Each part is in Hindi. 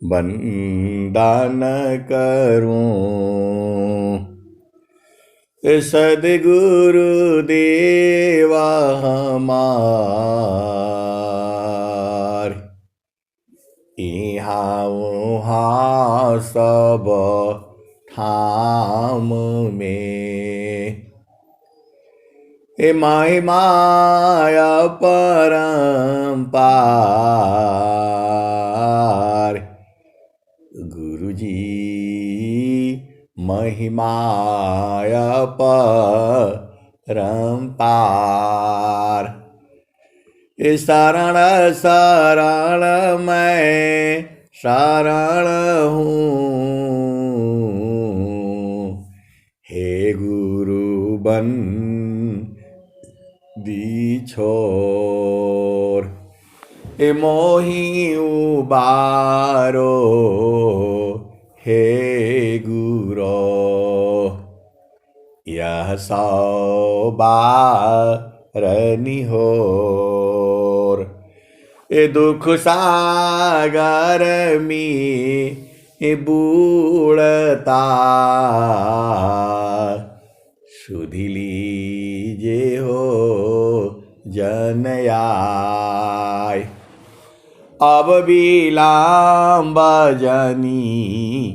वंदन करूं। सद्गुरु देवा हमार, इहाँ उहाँ सब ठाम में। महिमाया परम्पार, गुरुजी महिमाया परम्पार। शरण शरण मैं शरण हूँ, हे गुरु बंदी छोर। मोहि उबारो हे गुरो, यह सौ बार निहोर। दुख सागर में बूढ़ता, सुधि लीजे हो जन आय। अब विलम्ब जनी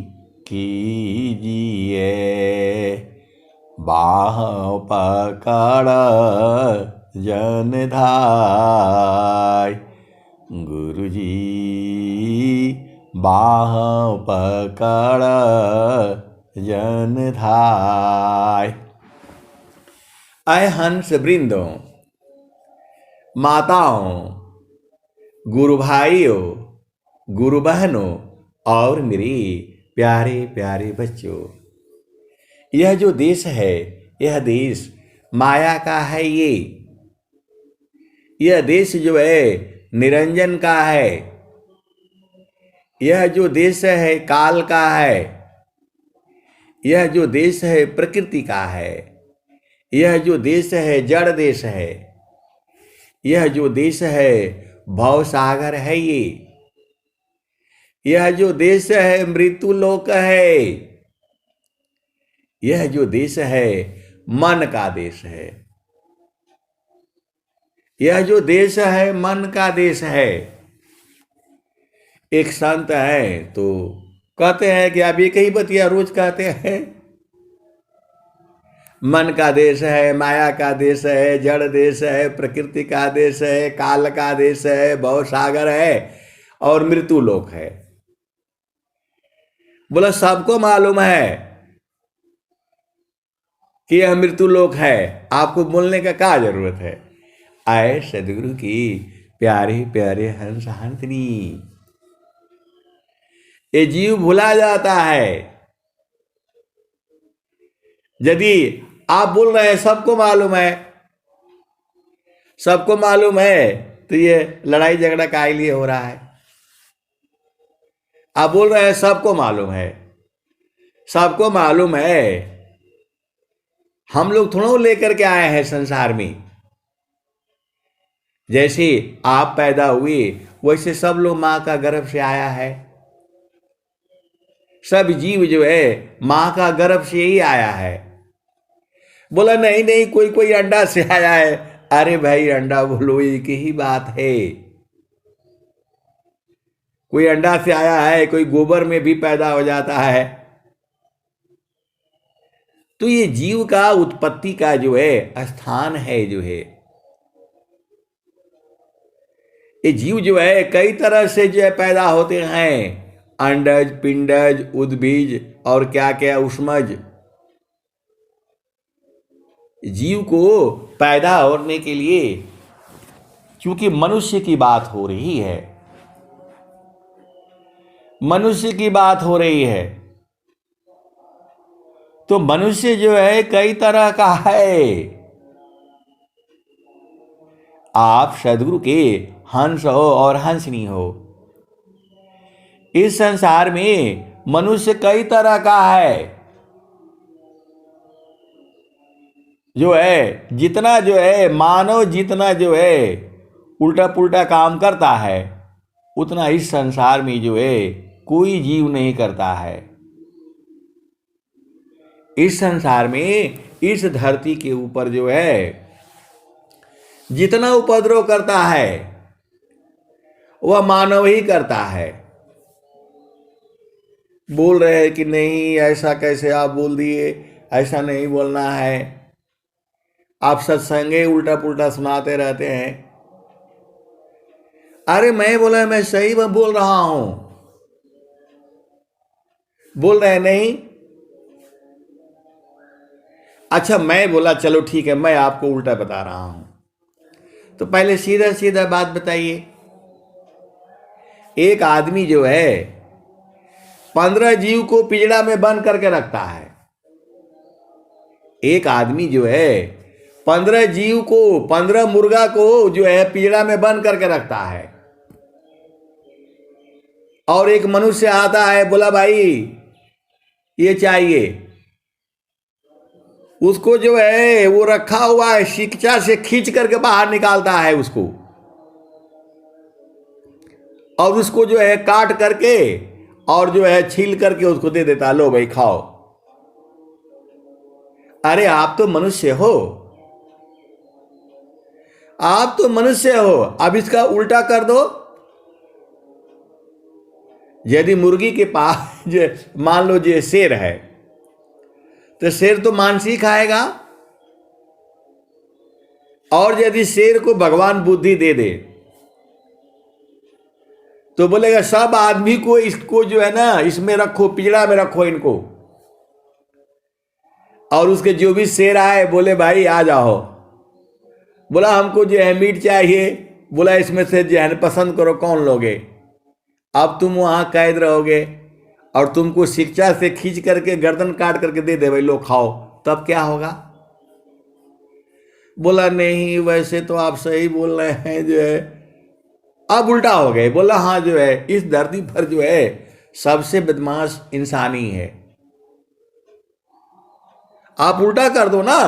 कीजिए, बाह पकड़ जन धाय। गुरुजी बाह पकड़ जन धाय। अय हंस वृंदों, माताओं, गुरु भाइयों, गुरु बहनों और मेरे प्यारे प्यारे बच्चों, यह जो देश है, यह देश माया का है। यह देश जो है निरंजन का है। यह जो देश है काल का है। यह जो देश है प्रकृति का है। यह जो देश है जड़ देश है। यह जो देश है भव सागर है। यह जो देश है मृत्यु लोक है। यह जो देश है मन का देश है। यह जो देश है मन का देश है। एक संत है तो कहते हैं कि आप एक ही बतिया रोज कहते हैं, मन का देश है, माया का देश है, जड़ देश है, प्रकृति का देश है, काल का देश है, भव सागर है और मृत्यु लोक है। बोला सबको मालूम है कि यह मृत्यु लोक है, आपको बोलने का क्या जरूरत है। आए सदगुरु की प्यारे प्यारे हंस हंसनी, ये जीव भुला जाता है। यदि आप बोल रहे हैं सबको मालूम है, सबको मालूम है, तो ये लड़ाई झगड़ा काहे लिए हो रहा है। आप बोल रहे हैं सबको मालूम है, सबको मालूम है। हम लोग थोड़ा लेकर के आए हैं संसार में। जैसे आप पैदा हुए वैसे सब लोग मां का गर्भ से आया है। सब जीव जो है मां का गर्भ से ही आया है। बोला नहीं नहीं कोई कोई अंडा से आया है। अरे भाई अंडा बोलो एक ही बात है। कोई अंडा से आया है, कोई गोबर में भी पैदा हो जाता है। तो ये जीव का उत्पत्ति का जो है स्थान है, जो है ये जीव जो है कई तरह से जो है पैदा होते हैं। अंडज, पिंडज, उद्बीज और क्या क्या ऊष्मज। जीव को पैदा होने के लिए, क्योंकि मनुष्य की बात हो रही है, मनुष्य की बात हो रही है, तो मनुष्य जो है कई तरह का है। आप सदगुरु के हंस हो और हंसनी हो। इस संसार में मनुष्य कई तरह का है। जो है जितना जो है मानव जितना जो है उल्टा पुल्टा काम करता है, उतना इस संसार में जो है कोई जीव नहीं करता है। इस संसार में, इस धरती के ऊपर जो है जितना उपद्रव करता है वह मानव ही करता है। बोल रहे हैं कि नहीं ऐसा कैसे आप बोल दिए, ऐसा नहीं बोलना है, आप सत्संगे उल्टा पुल्टा सुनाते रहते हैं। अरे मैं बोला मैं सही में बोल रहा हूं, बोल रहे नहीं। अच्छा मैं बोला चलो ठीक है, मैं आपको उल्टा बता रहा हूं। तो पहले सीधा सीधा बात बताइए। एक आदमी जो है 15 जीव को पिंजड़ा में बंद करके रखता है। एक आदमी जो है 15 जीव को, 15 मुर्गा को जो है पिंजड़ा में बंद करके रखता है। और एक मनुष्य आता है, बोला भाई ये चाहिए, उसको जो है वो रखा हुआ है, शिक्षा से खींच करके बाहर निकालता है उसको, और उसको जो है काट करके और जो है छील करके उसको दे देता, लो भाई खाओ। अरे आप तो मनुष्य हो, आप तो मनुष्य हो, अब इसका उल्टा कर दो। यदि मुर्गी के पास जो मान लो जो शेर है, तो शेर तो मांस ही खाएगा। और यदि शेर को भगवान बुद्धि दे दे तो बोलेगा सब आदमी को इसको जो है ना इसमें रखो, पिंजड़ा में रखो इनको। और उसके जो भी शेर आए बोले भाई आ जाओ, बोला हमको जो है मीट चाहिए, बोला इसमें से जो है पसंद करो कौन लोगे। अब तुम वहां कैद रहोगे और तुमको शिक्षा से खींच करके गर्दन काट करके दे दे भाई लो खाओ, तब क्या होगा। बोला नहीं वैसे तो आप सही बोल रहे हैं, जो है अब उल्टा हो गए। बोला हाँ जो है इस धरती पर जो है सबसे बदमाश इंसान ही है। आप उल्टा कर दो ना।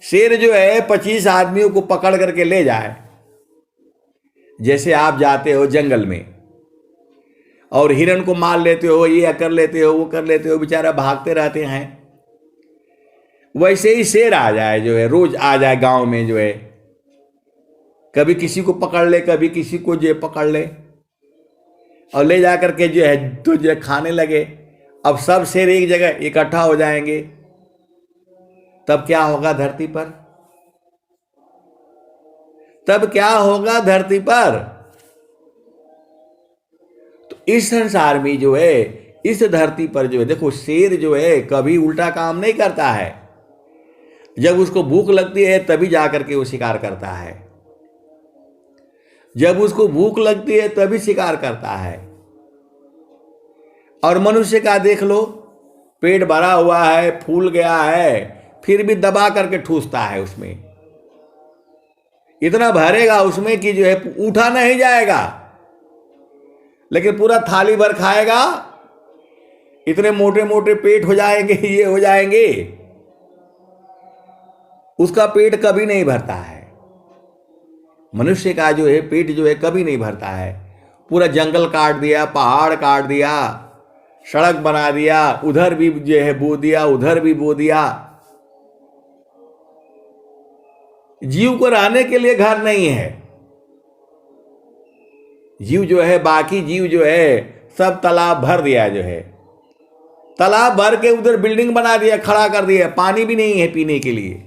शेर जो है 25 आदमियों को पकड़ करके ले जाए, जैसे आप जाते हो जंगल में और हिरण को मार लेते हो, ये कर लेते हो, वो कर लेते हो, बेचारा भागते रहते हैं। वैसे ही शेर आ जाए, जो है रोज आ जाए गांव में, जो है कभी किसी को पकड़ ले, कभी किसी को जो पकड़ ले और ले जा करके जो है तो जो है खाने लगे। अब सब शेर एक जगह इकट्ठा हो जाएंगे, तब क्या होगा धरती पर, तब क्या होगा धरती पर। तो इस संसार में जो है, इस धरती पर जो है देखो, शेर जो है कभी उल्टा काम नहीं करता है। जब उसको भूख लगती है तभी जाकर के वो शिकार करता है, जब उसको भूख लगती है तभी शिकार करता है। और मनुष्य का देख लो, पेट भरा हुआ है, फूल गया है, फिर भी दबा करके ठूसता है उसमें। इतना भरेगा उसमें कि जो है उठा नहीं जाएगा, लेकिन पूरा थाली भर खाएगा। इतने मोटे मोटे पेट हो जाएंगे, ये हो जाएंगे, उसका पेट कभी नहीं भरता है। मनुष्य का जो है पेट जो है कभी नहीं भरता है। पूरा जंगल काट दिया, पहाड़ काट दिया, सड़क बना दिया, उधर भी जो है बो दिया, उधर भी बो दिया। जीव को रहने के लिए घर नहीं है। जीव जो है, बाकी जीव जो है सब तालाब भर दिया, जो है तालाब भर के उधर बिल्डिंग बना दिया, खड़ा कर दिया, पानी भी नहीं है पीने के लिए।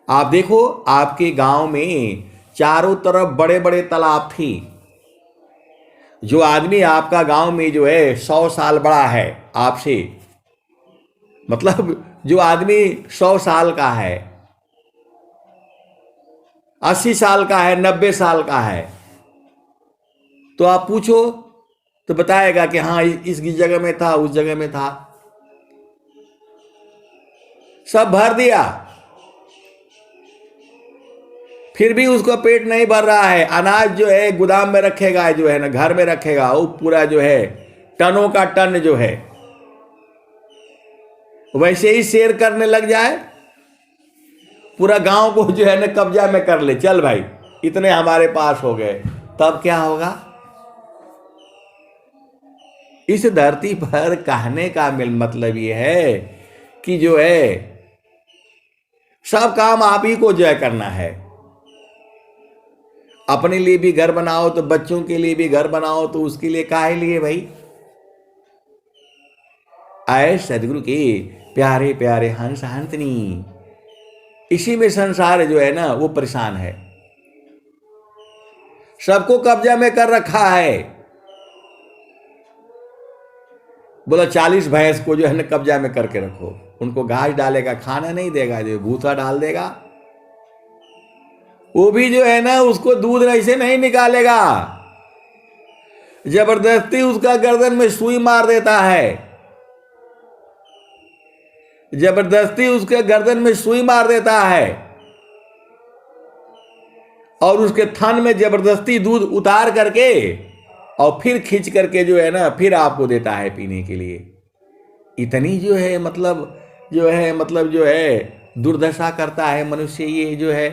आप देखो आपके गांव में चारों तरफ बड़े बड़े तालाब थी। जो आदमी आपका गांव में जो है 100 साल बड़ा है आपसे, मतलब जो आदमी 100 साल का है, 80 साल का है, 90 साल का है, तो आप पूछो तो बताएगा कि हाँ इस जगह में था, उस जगह में था। सब भर दिया, फिर भी उसको पेट नहीं भर रहा है। अनाज जो है गोदाम में रखेगा, जो है ना घर में रखेगा, वो पूरा जो है टनों का टन जो है। वैसे ही शेर करने लग जाए, पूरा गांव को जो है ना कब्जा में कर ले, चल भाई इतने हमारे पास हो गए, तब क्या होगा? इस धरती पर कहने का मतलब ये है कि जो है सब काम आप ही को जो है करना है। अपने लिए भी घर बनाओ तो बच्चों के लिए भी घर बनाओ, तो उसके लिए काहे लिए भाई? आए सदगुरु के प्यारे प्यारे हंस हंसनी, इसी में संसार जो है ना वो परेशान है, सबको कब्जा में कर रखा है। बोला 40 भैंस को जो है ना कब्जा में करके रखो, उनको घास डालेगा, खाना नहीं देगा, जो भूसा डाल देगा, वो भी जो है ना उसको दूध ऐसे नहीं निकालेगा, जबरदस्ती उसका गर्दन में सुई मार देता है, जबरदस्ती उसके गर्दन में सुई मार देता है, और उसके थन में जबरदस्ती दूध उतार करके और फिर खींच करके जो है ना फिर आपको देता है पीने के लिए। इतनी जो है मतलब जो है दुर्दशा करता है मनुष्य ये जो है।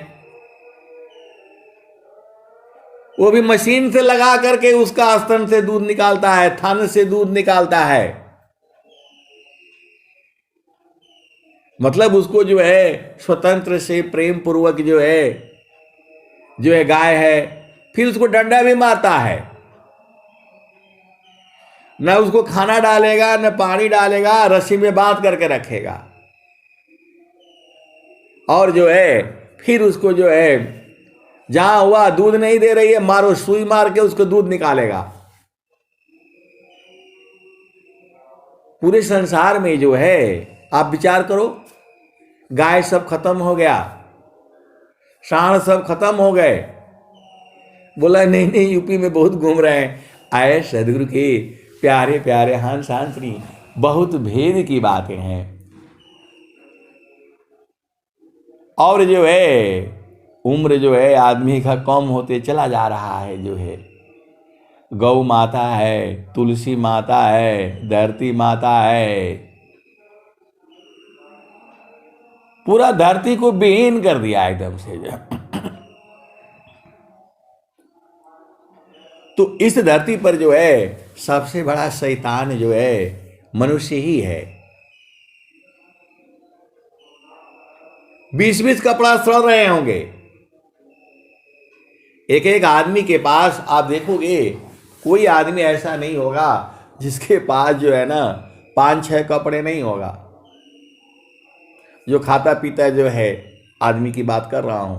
वो भी मशीन से लगा करके उसका स्तन से दूध निकालता है, थन से दूध निकालता है। मतलब उसको जो है स्वतंत्र से प्रेम पूर्वक जो है गाय है, फिर उसको डंडा भी मारता है, न उसको खाना डालेगा न पानी डालेगा, रस्सी में बांध करके रखेगा, और जो है फिर उसको जो है जहां हुआ दूध नहीं दे रही है, मारो सुई मार के उसको दूध निकालेगा। पूरे संसार में जो है आप विचार करो, गाय सब खत्म हो गया, सांड सब खत्म हो गए, बोला नहीं नहीं यूपी में बहुत घूम रहे हैं। आए सदगुरु के प्यारे प्यारे हंस हंसनी, बहुत भेद की बातें हैं। और जो है उम्र जो है आदमी का कम होते चला जा रहा है। जो है गौ माता है, तुलसी माता है, धरती माता है, पूरा धरती को विहीन कर दिया एकदम से जो। तो इस धरती पर जो है सबसे बड़ा शैतान जो है मनुष्य ही है। 20-20 कपड़ा सड़ रहे होंगे, एक एक आदमी के पास आप देखोगे कोई आदमी ऐसा नहीं होगा जिसके पास जो है ना 5-6 कपड़े नहीं होगा। जो खाता पीता जो है आदमी की बात कर रहा हूं,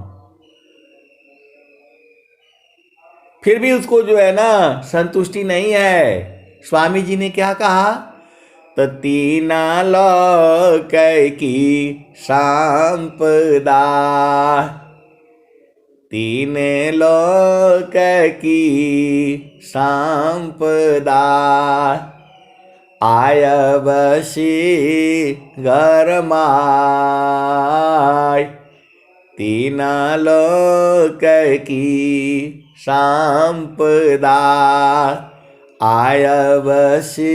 फिर भी उसको जो है ना संतुष्टि नहीं है। स्वामी जी ने क्या कहा? तो तीना लोक की संपदा, तीन लोक की संपदा, आयवशी घर माय, तीन लोक की संपदा, आयवशी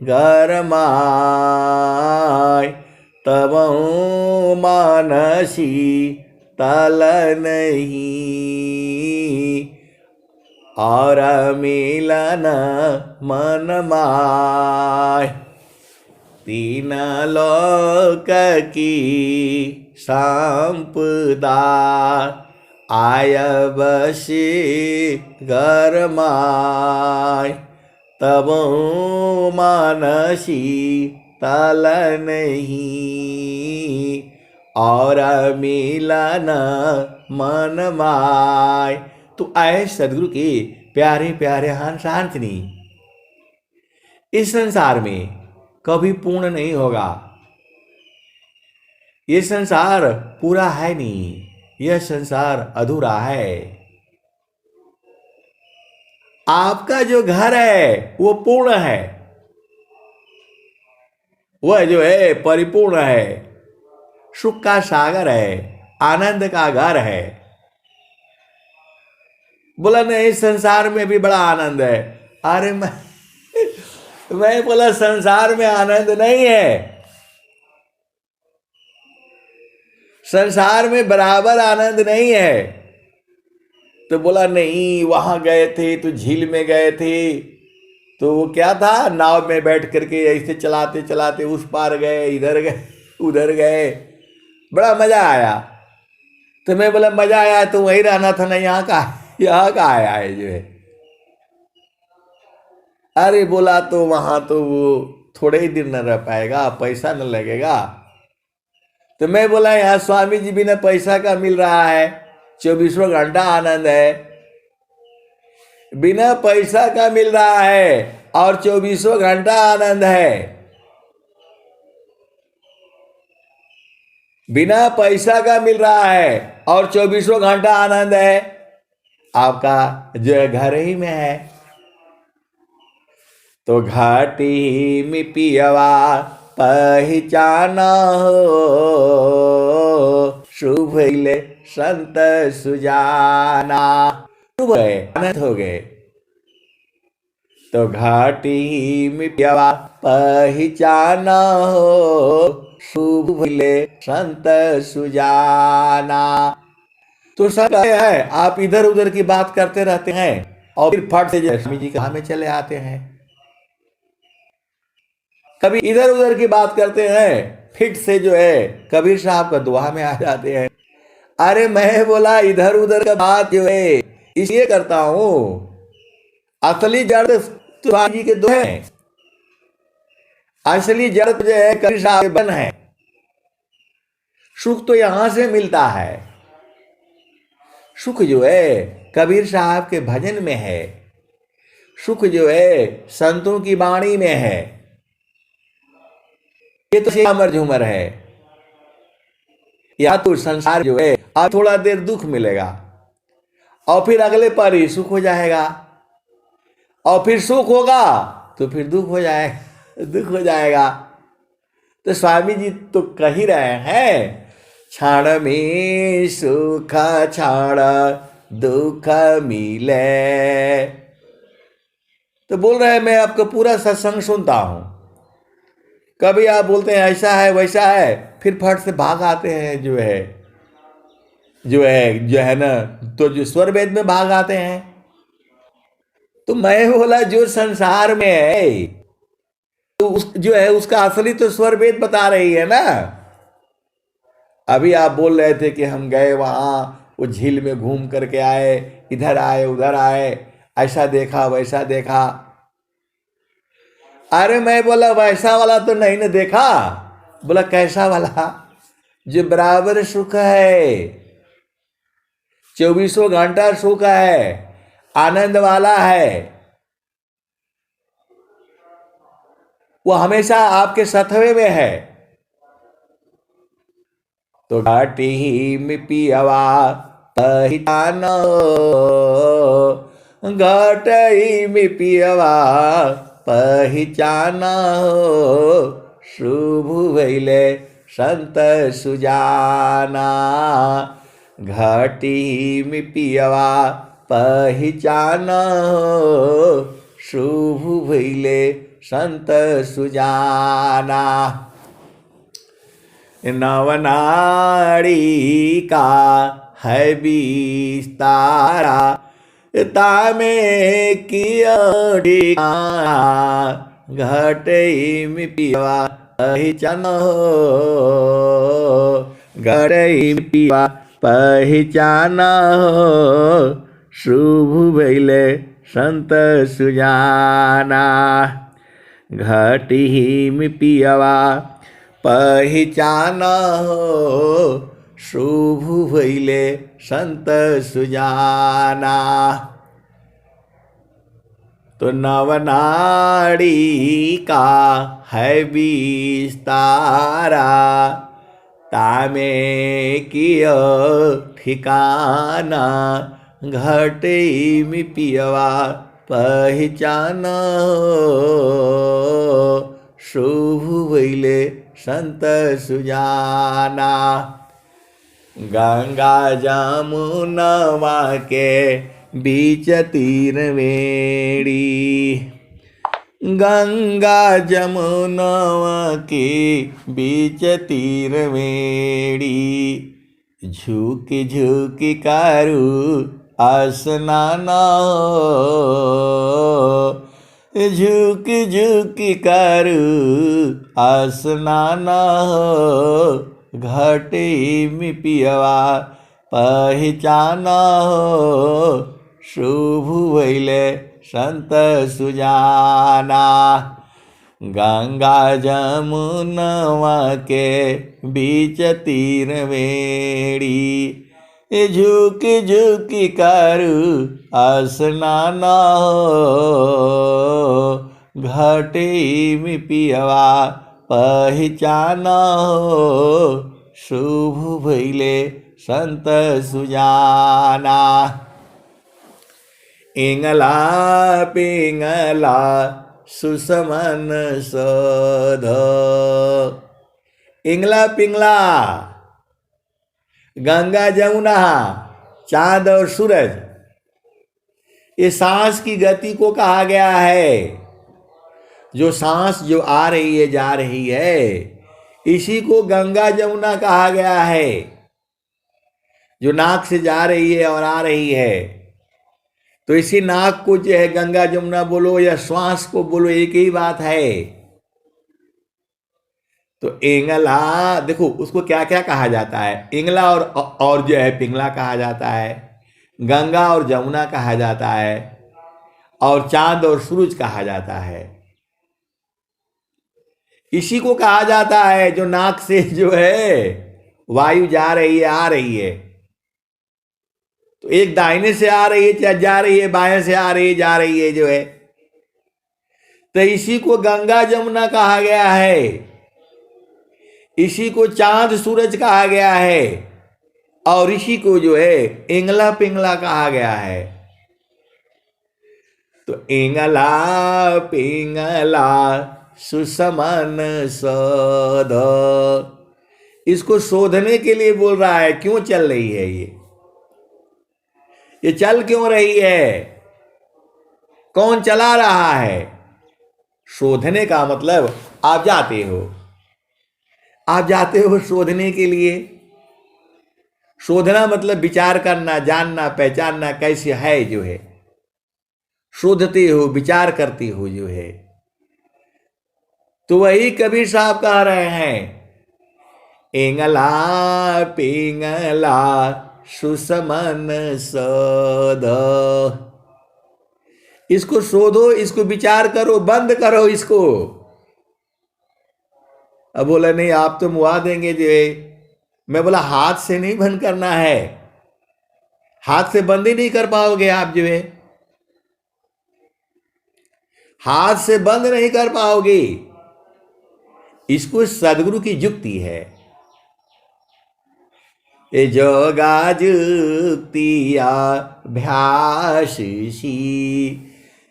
घर माय, तब मानसी तल नहीं, और मिलन मन माय, तीन लोक की संपदा, आयवशी घर माय, तब मानसी तल नहीं, और मिलन मन माय। तो आए सदगुरु के प्यारे प्यारे हंस हंसनी, इस संसार में कभी पूर्ण नहीं होगा। ये संसार पूरा है नहीं, यह संसार अधूरा है। आपका जो घर है वो पूर्ण है, वह जो है परिपूर्ण है, सुख का सागर है, आनंद का घर है। बोला नहीं संसार में भी बड़ा आनंद है। अरे मैं बोला संसार में आनंद नहीं है, संसार में बराबर आनंद नहीं है। तो बोला नहीं, वहां गए थे तो झील में गए थे, तो वो क्या था, नाव में बैठ करके ऐसे चलाते चलाते उस पार गए, इधर गए उधर गए, बड़ा मजा आया। तो मैं बोला मजा आया तो वहीं रहना था ना, यहाँ का आया है जो है। अरे बोला तो वहां तो वो थोड़े ही दिन न रह पाएगा, पैसा न लगेगा। तो मैं बोला यहाँ स्वामी जी बिना पैसा का मिल रहा है, 24 घंटा आनंद है, बिना पैसा का मिल रहा है और 24 घंटा आनंद है। बिना पैसा का मिल रहा है और 24 घंटा आनंद है। आपका जो है घर ही में है। तो घाटी में पियवा पहचाना हो, शुभ ले संत सुजाना। शुभ है, आनंद हो गए। तो घाटी में पियवा पहचाना हो, शुभ ले संत सुजाना। तो सब है, आप इधर उधर की बात करते रहते हैं और फिर फट से लक्ष्मी जी कहाँ में चले आते हैं। कभी इधर उधर की बात करते हैं, फिट से जो है कबीर साहब का दुआ में आ जाते हैं। अरे मैं बोला इधर उधर का बात जो है इसलिए करता हूं, असली जड़ स्वामी जी के दुआ है, असली जड़ जो है कबीर साहब बन है। सुख तो यहां से मिलता है, सुख जो है कबीर साहब के भजन में है, सुख जो है संतों की वाणी में है। ये तो अमर झूमर है। या तो संसार जो है अब थोड़ा देर दुख मिलेगा और फिर अगले पर ही सुख हो जाएगा, और फिर सुख होगा तो फिर दुख हो जाएगा, दुख हो जाएगा। तो स्वामी जी तो कह ही रहे हैं, क्षण में सुख क्षण दुख मिले। तो बोल रहे हैं मैं आपको पूरा सत्संग सुनता हूं, कभी आप बोलते हैं ऐसा है वैसा है, फिर फट से भाग आते हैं जो है ना, तो जो स्वर वेद में भाग आते हैं। तो मैं बोला जो संसार में है तो जो है उसका असली तो स्वर वेद बता रही है ना। अभी आप बोल रहे थे कि हम गए वहां, वो झील में घूम करके आए, इधर आए उधर आए, ऐसा देखा वैसा देखा। अरे मैं बोला वैसा वाला तो नहीं ना देखा। बोला कैसा वाला? जो बराबर सुख है, 24 घंटा सुख है, आनंद वाला है, वो हमेशा आपके सतवे में है। तो घाटी में पियवा पहचानो, घाटी में पियवा पहचाना हो, शुभ भइले संत सुजाना। घाटी में पियवा पहचाना हो, शुभ भइले संत सुजाना। नवनाड़ी का है विस्तारा, तामे किया ठिकाना। घटई में पियवा पहचान हो, घटई में पियवा पहचान हो, शुभ भइले संत सुजाना। घटी में पियवा पहचान हो, शुभ भइले संत सुजाना। तो नवनाड़ी का है विस्तारा, तामे कियो ठिकाना। घटी में पियवा पहचान हो, शुभ भइले संत सुजाना। गंगा जमुनवा के बीच तीर मेरी, गंगा जमुनवा के बीच तीर मेरी। झुकी झुकी कारू आसनाना झुक झुक कर आसनाना घाटे में पियवा पहचाना शुभ भइले संत सुजाना। गंगा जमुनवा के बीच तीर मेरी झुक झुक कर स्नाना घाटे में पियवा पहचाना शुभ भइले संत सुजाना। इंगला पिंगला सुसमन सध। इंगला पिंगला गंगा जमुना चांद और सूरज, ये सांस की गति को कहा गया है। जो सांस जो आ रही है जा रही है, इसी को गंगा जमुना कहा गया है। जो नाक से जा रही है और आ रही है, तो इसी नाक को जो है गंगा जमुना बोलो या श्वास को बोलो, एक ही बात है। तो इंगला देखो उसको क्या क्या कहा जाता है। इंगला और जो है पिंगला कहा जाता है, गंगा और जमुना कहा जाता है, और चांद और सूरज कहा जाता है। इसी को कहा जाता है जो नाक से जो है वायु जा रही है आ रही है। तो एक दाहिने से आ रही है जा रही है, बाएं से आ रही है जा रही है जो है, तो इसी को गंगा जमुना कहा गया है। इसी को चांद सूरज कहा गया है, और इसी को जो है इंगला पिंगला कहा गया है। तो इंगला पिंगला सुसमन सध, इसको शोधने के लिए बोल रहा है। क्यों चल रही है ये चल क्यों रही है, कौन चला रहा है। शोधने का मतलब आप जाते हो शोधने के लिए। शोधना मतलब विचार करना, जानना, पहचानना कैसे है जो है। शोधते हो, विचार करते हो जो है। तो वही कबीर साहब कह रहे हैं, इंगला पिंगला सुसमन सध। इसको शोधो, इसको विचार करो, बंद करो इसको। अब बोला नहीं आप तो मुआ देंगे जो है। मैं बोला हाथ से नहीं बंद करना है, हाथ से बंद ही नहीं कर पाओगे आप जो है, हाथ से बंद नहीं कर पाओगे। इसको सदगुरु की युक्ति है। ये जोगा जुक्तिया भ्यासी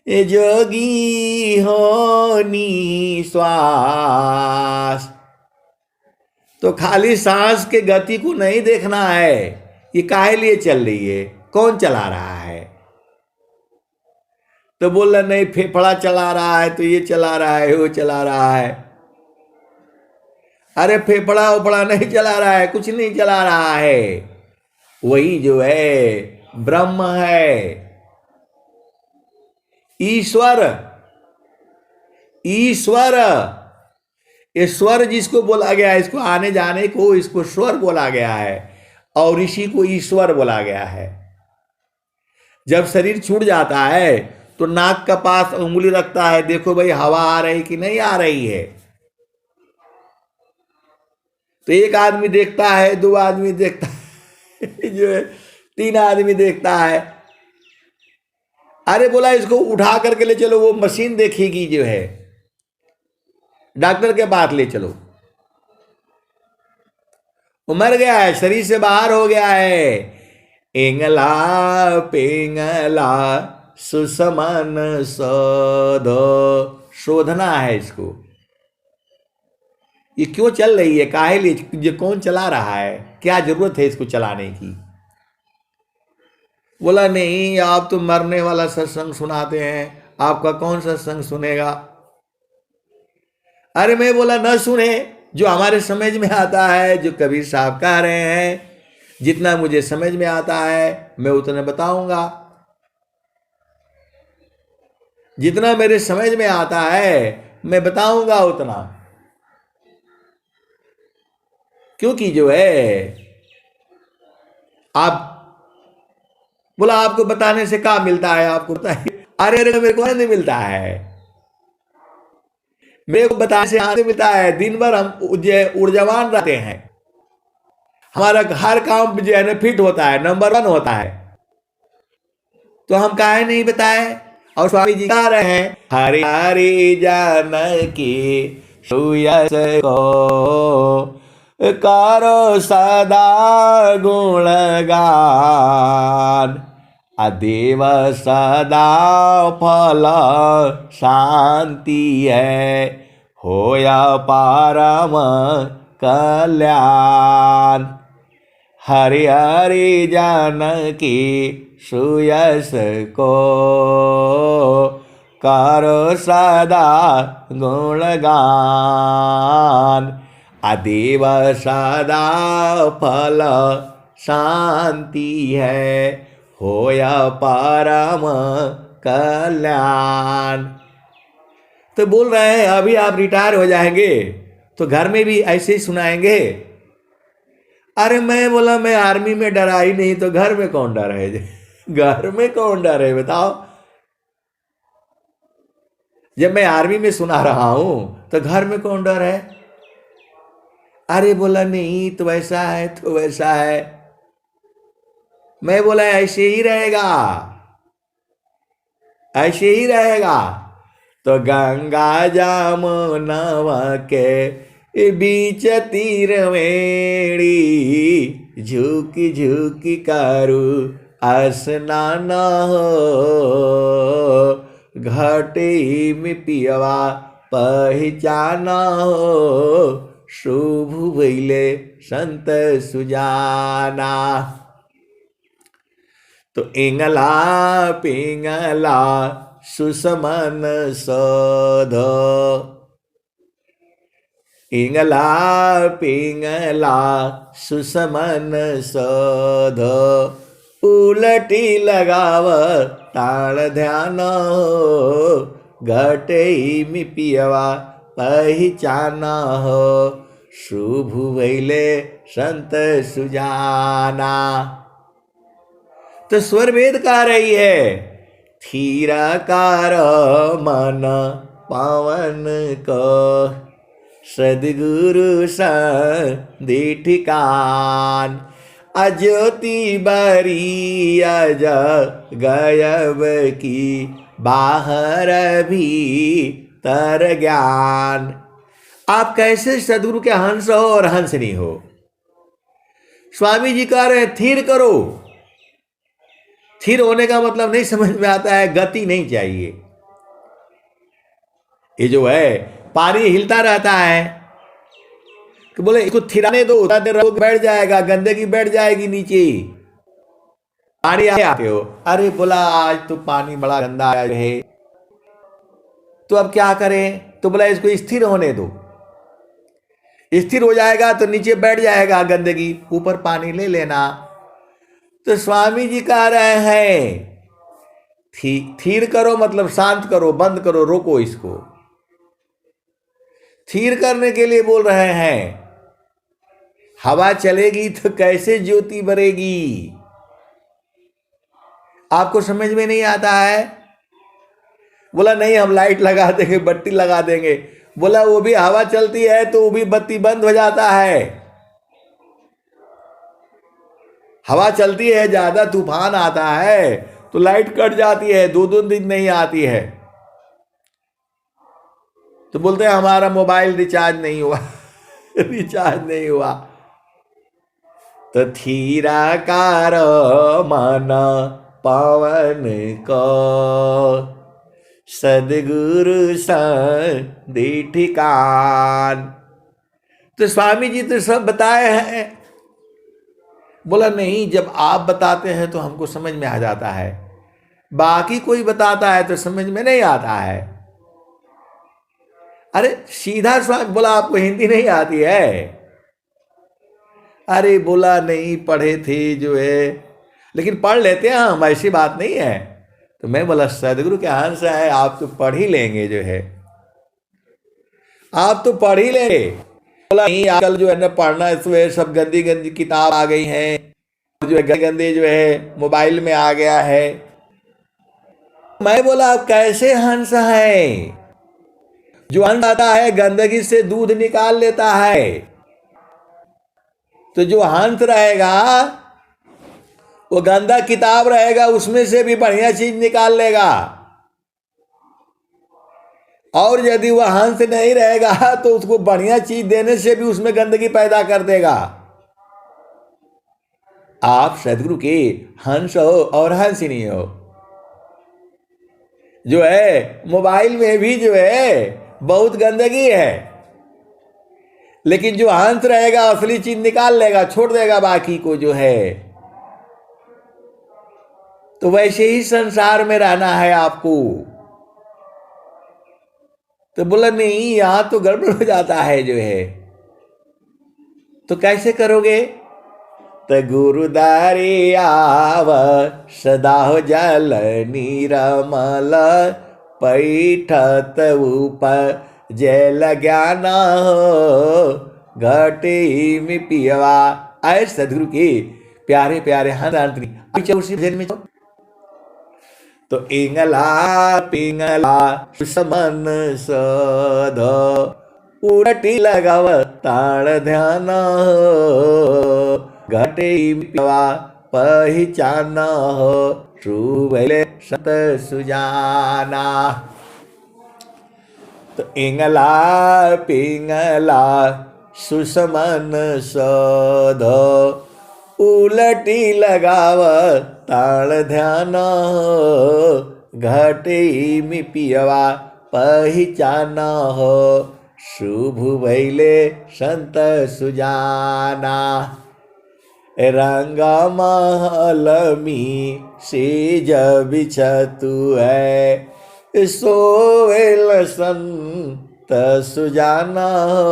ये जोगी होनी श्वास। तो खाली सांस के गति को नहीं देखना है, ये काहे लिए चल रही है, कौन चला रहा है। तो बोल रहा नहीं फेफड़ा चला रहा है, तो ये चला रहा है, वो चला रहा है। अरे फेफड़ा उफड़ा नहीं चला रहा है, कुछ नहीं चला रहा है। वही जो है ब्रह्म है, ईश्वर। ये स्वर जिसको बोला गया है, इसको आने जाने को इसको स्वर बोला गया है, और इसी को ईश्वर बोला गया है। जब शरीर छूट जाता है तो नाक का पास उंगली रखता है, देखो भाई हवा आ रही कि नहीं आ रही है। तो एक आदमी देखता है, दो आदमी देखता है जो है, तीन आदमी देखता है। अरे बोला इसको उठा करके ले चलो, वो मशीन देखेगी जो है, डॉक्टर के पास ले चलो। वो मर गया है, शरीर से बाहर हो गया है। इंगला पिंगला सुसमन सध, शोधना है इसको। ये क्यों चल रही है, काहे लिए, ये कौन चला रहा है, क्या जरूरत है इसको चलाने की। बोला नहीं आप तो मरने वाला सत्संग सुनाते हैं, आपका कौन सत्संग सुनेगा। अरे मैं बोला न सुने, जो हमारे समझ में आता है, जो कबीर साहब कह रहे हैं, जितना मुझे समझ में आता है मैं उतना बताऊंगा, जितना मेरे समझ में आता है मैं बताऊंगा उतना। क्योंकि जो है आप बोला आपको बताने से क्या मिलता है, आपको बताइए। अरे अरे मेरे को नहीं मिलता है, मेरे को बताने से आनंद मिलता है। दिन भर हम ऊर्जावान रहते हैं, हमारा हर काम जो है ना फिट होता है, नंबर 1 होता है, तो हम काहे नहीं बताए। और स्वामी जी कह रहे हैं हरि हरि जानकी सुयस को करो सदा गुणगान, अदेव सदा फल शांति है, होया परम कल्याण। हरि हरि जानकी सुयस को करो सदा गुणगान, अदेव सदा फल शांति है, होया परम कल्याण। तो बोल रहे हैं अभी आप रिटायर हो जाएंगे तो घर में भी ऐसे ही सुनाएंगे। अरे मैं बोला मैं आर्मी में डरा ही नहीं तो घर में कौन डर है? घर में कौन डर है बताओ? जब मैं आर्मी में सुना रहा हूं तो घर में कौन डर है? अरे बोला नहीं तो वैसा है तो वैसा है। मैं बोला ऐसे ही रहेगा, ऐसे ही रहेगा। तो गंगा जमुनवा के बीच तीर मेरी, झुकी झुकी करू स्नान हो, घाटी में पियवा पहचाना हो, शुभ भइले संत सुजाना। तो इंगला पिंगला सुसमन सध, इंगला पिंगला सुसमन सध, उलटी लगाव ताण ध्यान हो, घटे में पियवा पहचाना हो, शुभ भइले संत सुजाना। तो स्वर वेद कह रही है थीराकार मन पावन को, सदगुरु संधि ठिकान, अज्योति बरी अज गयब की, बाहर भी तर ज्ञान। आप कैसे सदगुरु के हंस हो और हंस नहीं हो? स्वामी जी कह रहे हैं थीर करो। थीर होने का मतलब नहीं समझ में आता है, गति नहीं चाहिए। ये जो है पानी हिलता रहता है कि बोले इसको थिराने दो, रोग बैठ जाएगा, गंदगी बैठ जाएगी नीचे। पानी आते हो, अरे बोला आज तो पानी बड़ा गंदा आया है, तो अब क्या करें? तो बोला इसको स्थिर होने दो, स्थिर हो जाएगा तो नीचे बैठ जाएगा गंदगी, ऊपर पानी ले लेना। तो स्वामी जी कह रहे हैं थीर करो मतलब शांत करो, बंद करो, रोको इसको। थीर करने के लिए बोल रहे हैं। हवा चलेगी तो कैसे ज्योति बरेगी? आपको समझ में नहीं आता है? बोला नहीं हम लाइट लगा देंगे, बत्ती लगा देंगे। बोला वो भी हवा चलती है तो वो भी बत्ती बंद हो जाता है। हवा चलती है, ज्यादा तूफान आता है तो लाइट कट जाती है, 2-2 दिन नहीं आती है। तो बोलते हैं हमारा मोबाइल रिचार्ज नहीं हुआ रिचार्ज नहीं हुआ। तो थीराकार मन पावन को, सदगुरु संधि ठिकान। तो स्वामी जी तो सब बताए हैं। बोला नहीं जब आप बताते हैं तो हमको समझ में आ जाता है, बाकी कोई बताता है तो समझ में नहीं आता है। अरे सीधा स्वामी बोला आपको हिंदी नहीं आती है? अरे बोला नहीं पढ़े थे जो है, लेकिन पढ़ लेते हैं हम, ऐसी बात नहीं है। तो मैं बोला सदगुरु के हंस है, आप तो पढ़ ही लेंगे जो है, आप तो पढ़ ही लेंगे। बोला नहीं, आजकल जो है ना पढ़ना इसमें सब गंदी गंदी किताब आ गई हैं, जो है गंदे गंदे जो है मोबाइल में आ गया है। मैं बोला आप कैसे हंस हैं? जो हंस आता है गंदगी से दूध निकाल लेता है, तो जो हंस रहेगा वो गंदा किताब रहेगा उसमें से भी बढ़िया चीज निकाल लेगा, और यदि वह हंस नहीं रहेगा तो उसको बढ़िया चीज देने से भी उसमें गंदगी पैदा कर देगा। आप सदगुरु के हंस हो और हंस नहीं हो। जो है मोबाइल में भी जो है बहुत गंदगी है, लेकिन जो हंस रहेगा असली चीज निकाल लेगा, छोड़ देगा बाकी को जो है। तो वैसे ही संसार में रहना है आपको। तो बोला नहीं, यहां तो गड़बड़ हो जाता है जो है, तो कैसे करोगे? तो गुरुदारी आव सदा हो जल नीरमल, पैठत ऊपर जल ज्ञान हो घटी में पियवा। आए सदगुरु के प्यारे प्यारे हंस उसी भजन में। तो इंगला पिंगला सुसमन सध, उड़टी लगाव ताड़ ध्यान, घटे पिवा पहचान हो, सुबले सत सुजाना। तो इंगला पिंगला सुसमन सध, उलटी लगाव ताड़ ध्यान, घटे में पियवा पहचान हो, शुभ भैले संत सुजाना। रंग महल में सेज बिछतु है, सोवेल संत सुजाना हो।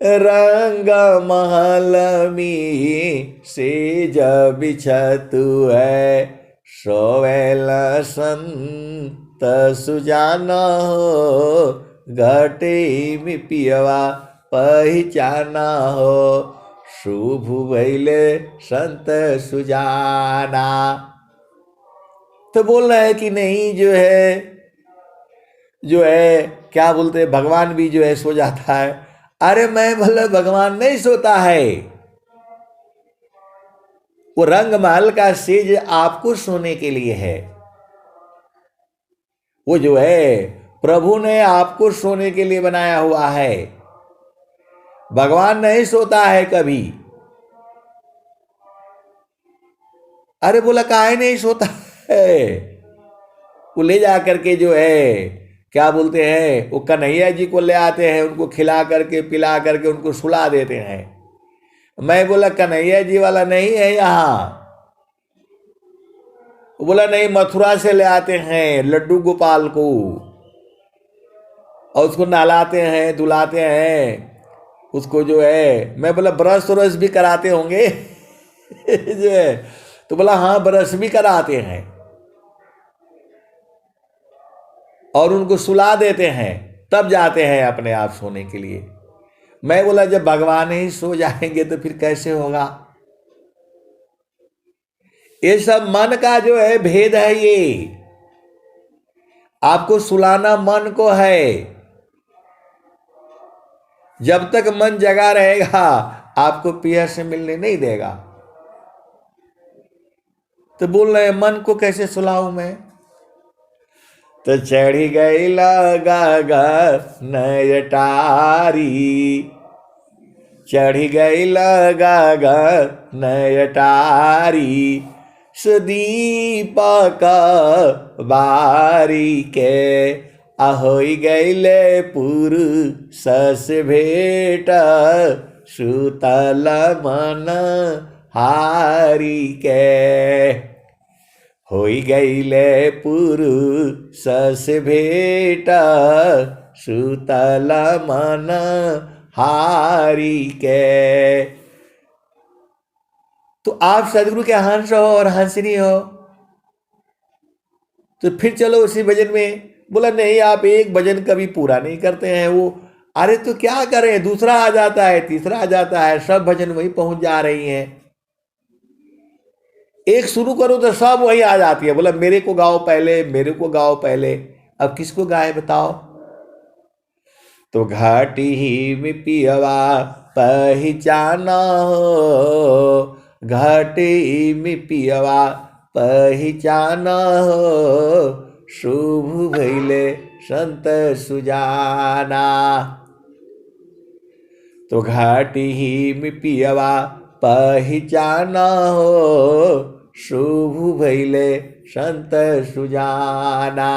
रंग महल में सेज बिछतु है, सोवेल संत सुजाना हो, घटे में पियवा पहचाना हो, शुभ भैले संत सुजाना। तो बोल रहा है कि नहीं जो है क्या बोलते हैं, भगवान भी जो है सो जाता है। अरे मैं बोला भगवान नहीं सोता है, वो रंग महल का सेज आपको सोने के लिए है। वो जो है प्रभु ने आपको सोने के लिए बनाया हुआ है। भगवान नहीं सोता है कभी। अरे बोला काहे नहीं सोता है? वो ले जा करके जो है क्या बोलते हैं, वो कन्हैया जी को ले आते हैं, उनको खिला करके पिला करके उनको सुला देते हैं। मैं बोला कन्हैया जी वाला नहीं है यहाँ। वो बोला नहीं, मथुरा से ले आते हैं लड्डू गोपाल को, और उसको नहलाते हैं धुलाते हैं उसको जो है। मैं बोला ब्रश व्रश भी कराते होंगे जो है? तो बोला हाँ ब्रश भी कराते हैं, और उनको सुला देते हैं, तब जाते हैं अपने आप सोने के लिए। मैं बोला जब भगवान ही सो जाएंगे तो फिर कैसे होगा? ये सब मन का जो है भेद है। ये आपको सुलाना मन को है। जब तक मन जगा रहेगा आपको पिया से मिलने नहीं देगा। तो बोल रहे मन को कैसे सुलाऊं मैं? तो चढ़ी गई लगा नयटारी, चढ़ी गई लगा नयटारी, सुदीपक बारी के ahoy गैले पुरुष से भेट सुतल मन हारी के होई गैले पुरुष से भेट सुतल मन हारी के। तो आप सदगुरु के हंस हो और हंसनी हो, तो फिर चलो उसी भजन में। बोला नहीं, आप एक भजन कभी पूरा नहीं करते हैं। वो अरे तो क्या करें, दूसरा आ जाता है, तीसरा आ जाता है, सब भजन वही पहुंच जा रही हैं। एक शुरू करो तो सब वही आ जाती है। बोला मेरे को गाओ पहले, मेरे को गाओ पहले। अब किसको गाए बताओ? तो घाटी ही में पियवा पहचाना हो, घाटी में पियवा पहचाना हो, शुभ भइले संत सुजाना। तो घाटी ही में पियवा पहचाना हो, शुभ भइले संत सुजाना।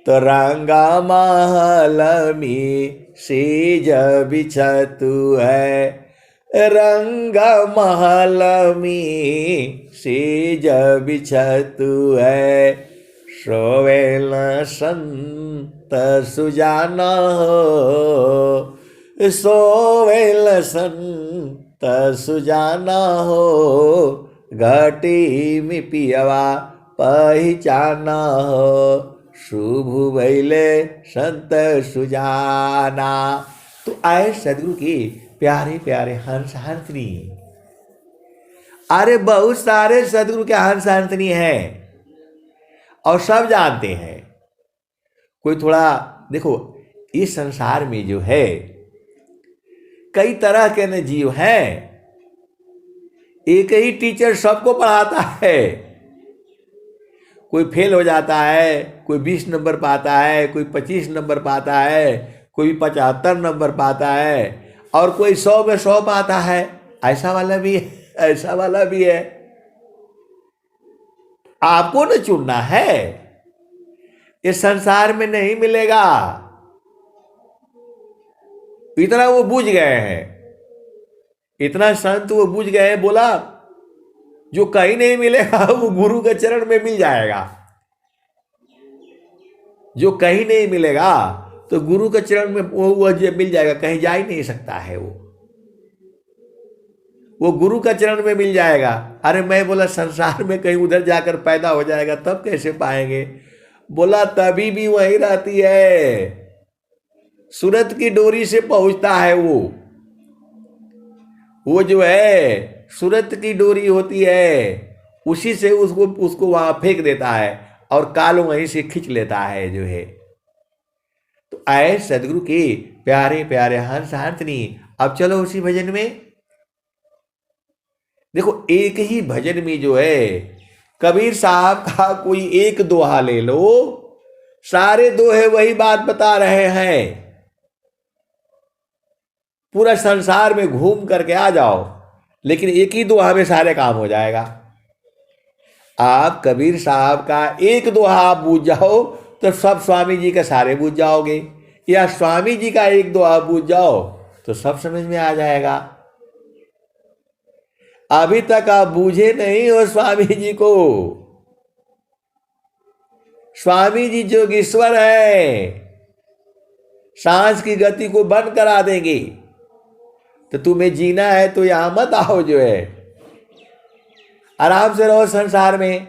तो रंगा महल में सेज बिछतु है, रंगा महल में सेज बिछतु है, सोवेल संत सुजाना हो, सोवेल संत सुजाना हो, घाटी में पियवा पहचाना हो, शुभ भइले संत सुजाना। तो आए सदगुरु के प्यारे प्यारे हंस हंसनी। अरे बहुत सारे सदगुरु के हंस हंसनी हैं और सब जानते हैं। कोई थोड़ा देखो, इस संसार में जो है कई तरह के न जीव हैं। एक ही टीचर सबको पढ़ाता है। कोई फेल हो जाता है, कोई 20 नंबर पाता है, कोई 25 नंबर पाता है, कोई 75 नंबर पाता है, और कोई 100 में 100 पाता है। ऐसा वाला भी है, ऐसा वाला भी है। आपको न चुनना है, इस संसार में नहीं मिलेगा। इतना वो बूझ गए हैं, इतना संत वो बूझ गए हैं। बोला जो कहीं नहीं मिलेगा वो गुरु के चरण में मिल जाएगा। जो कहीं नहीं मिलेगा तो गुरु के चरण में वो मिल जाएगा। कहीं जा ही नहीं सकता है वो गुरु का चरण में मिल जाएगा। अरे मैं बोला संसार में कहीं उधर जाकर पैदा हो जाएगा तब कैसे पाएंगे? बोला तभी भी वहीं रहती है, सूरत की डोरी से पहुंचता है वो जो है सूरत की डोरी होती है, उसी से उसको वहां फेंक देता है और काल वहीं से खींच लेता है जो है। तो आए सदगुरु के प्यारे प्यारे हंस हंसनी। अब चलो उसी भजन में। देखो एक ही भजन में जो है कबीर साहब का कोई एक दोहा ले लो, सारे दोहे वही बात बता रहे हैं। पूरा संसार में घूम करके आ जाओ, लेकिन एक ही दोहा में सारे काम हो जाएगा। आप कबीर साहब का एक दोहा आप बूझ जाओ तो सब स्वामी जी के सारे बूझ जाओगे, या स्वामी जी का एक दोहा बूझ जाओ तो सब समझ में आ जाएगा। अभी तक आप बूझे नहीं हो स्वामी जी को। स्वामी जी जोगीश्वर है, सांस की गति को बंद करा देंगे। तो तुम्हें जीना है तो यहां मत आओ, जो है आराम से रहो संसार में।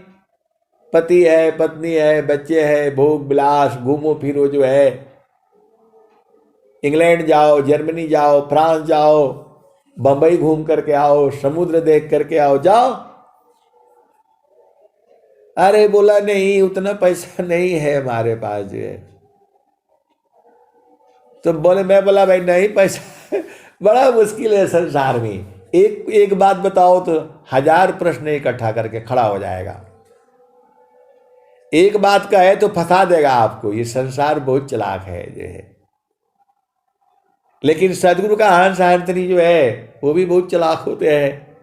पति है, पत्नी है, बच्चे हैं, भोग विलास, घूमो फिरो, जो है इंग्लैंड जाओ, जर्मनी जाओ, फ्रांस जाओ, बंबई घूम करके आओ, समुद्र देख करके आओ, जाओ। अरे बोला नहीं उतना पैसा नहीं है हमारे पास, जो है। तो बोले, मैं बोला भाई नहीं पैसा बड़ा मुश्किल है संसार में। एक बात बताओ तो 1000 प्रश्न इकट्ठा करके खड़ा हो जाएगा। एक बात कहे तो फंसा देगा आपको। ये संसार बहुत चालाक है, जो है। लेकिन सदगुरु का हंस हंसनी जो है वो भी बहुत चालाक होते हैं।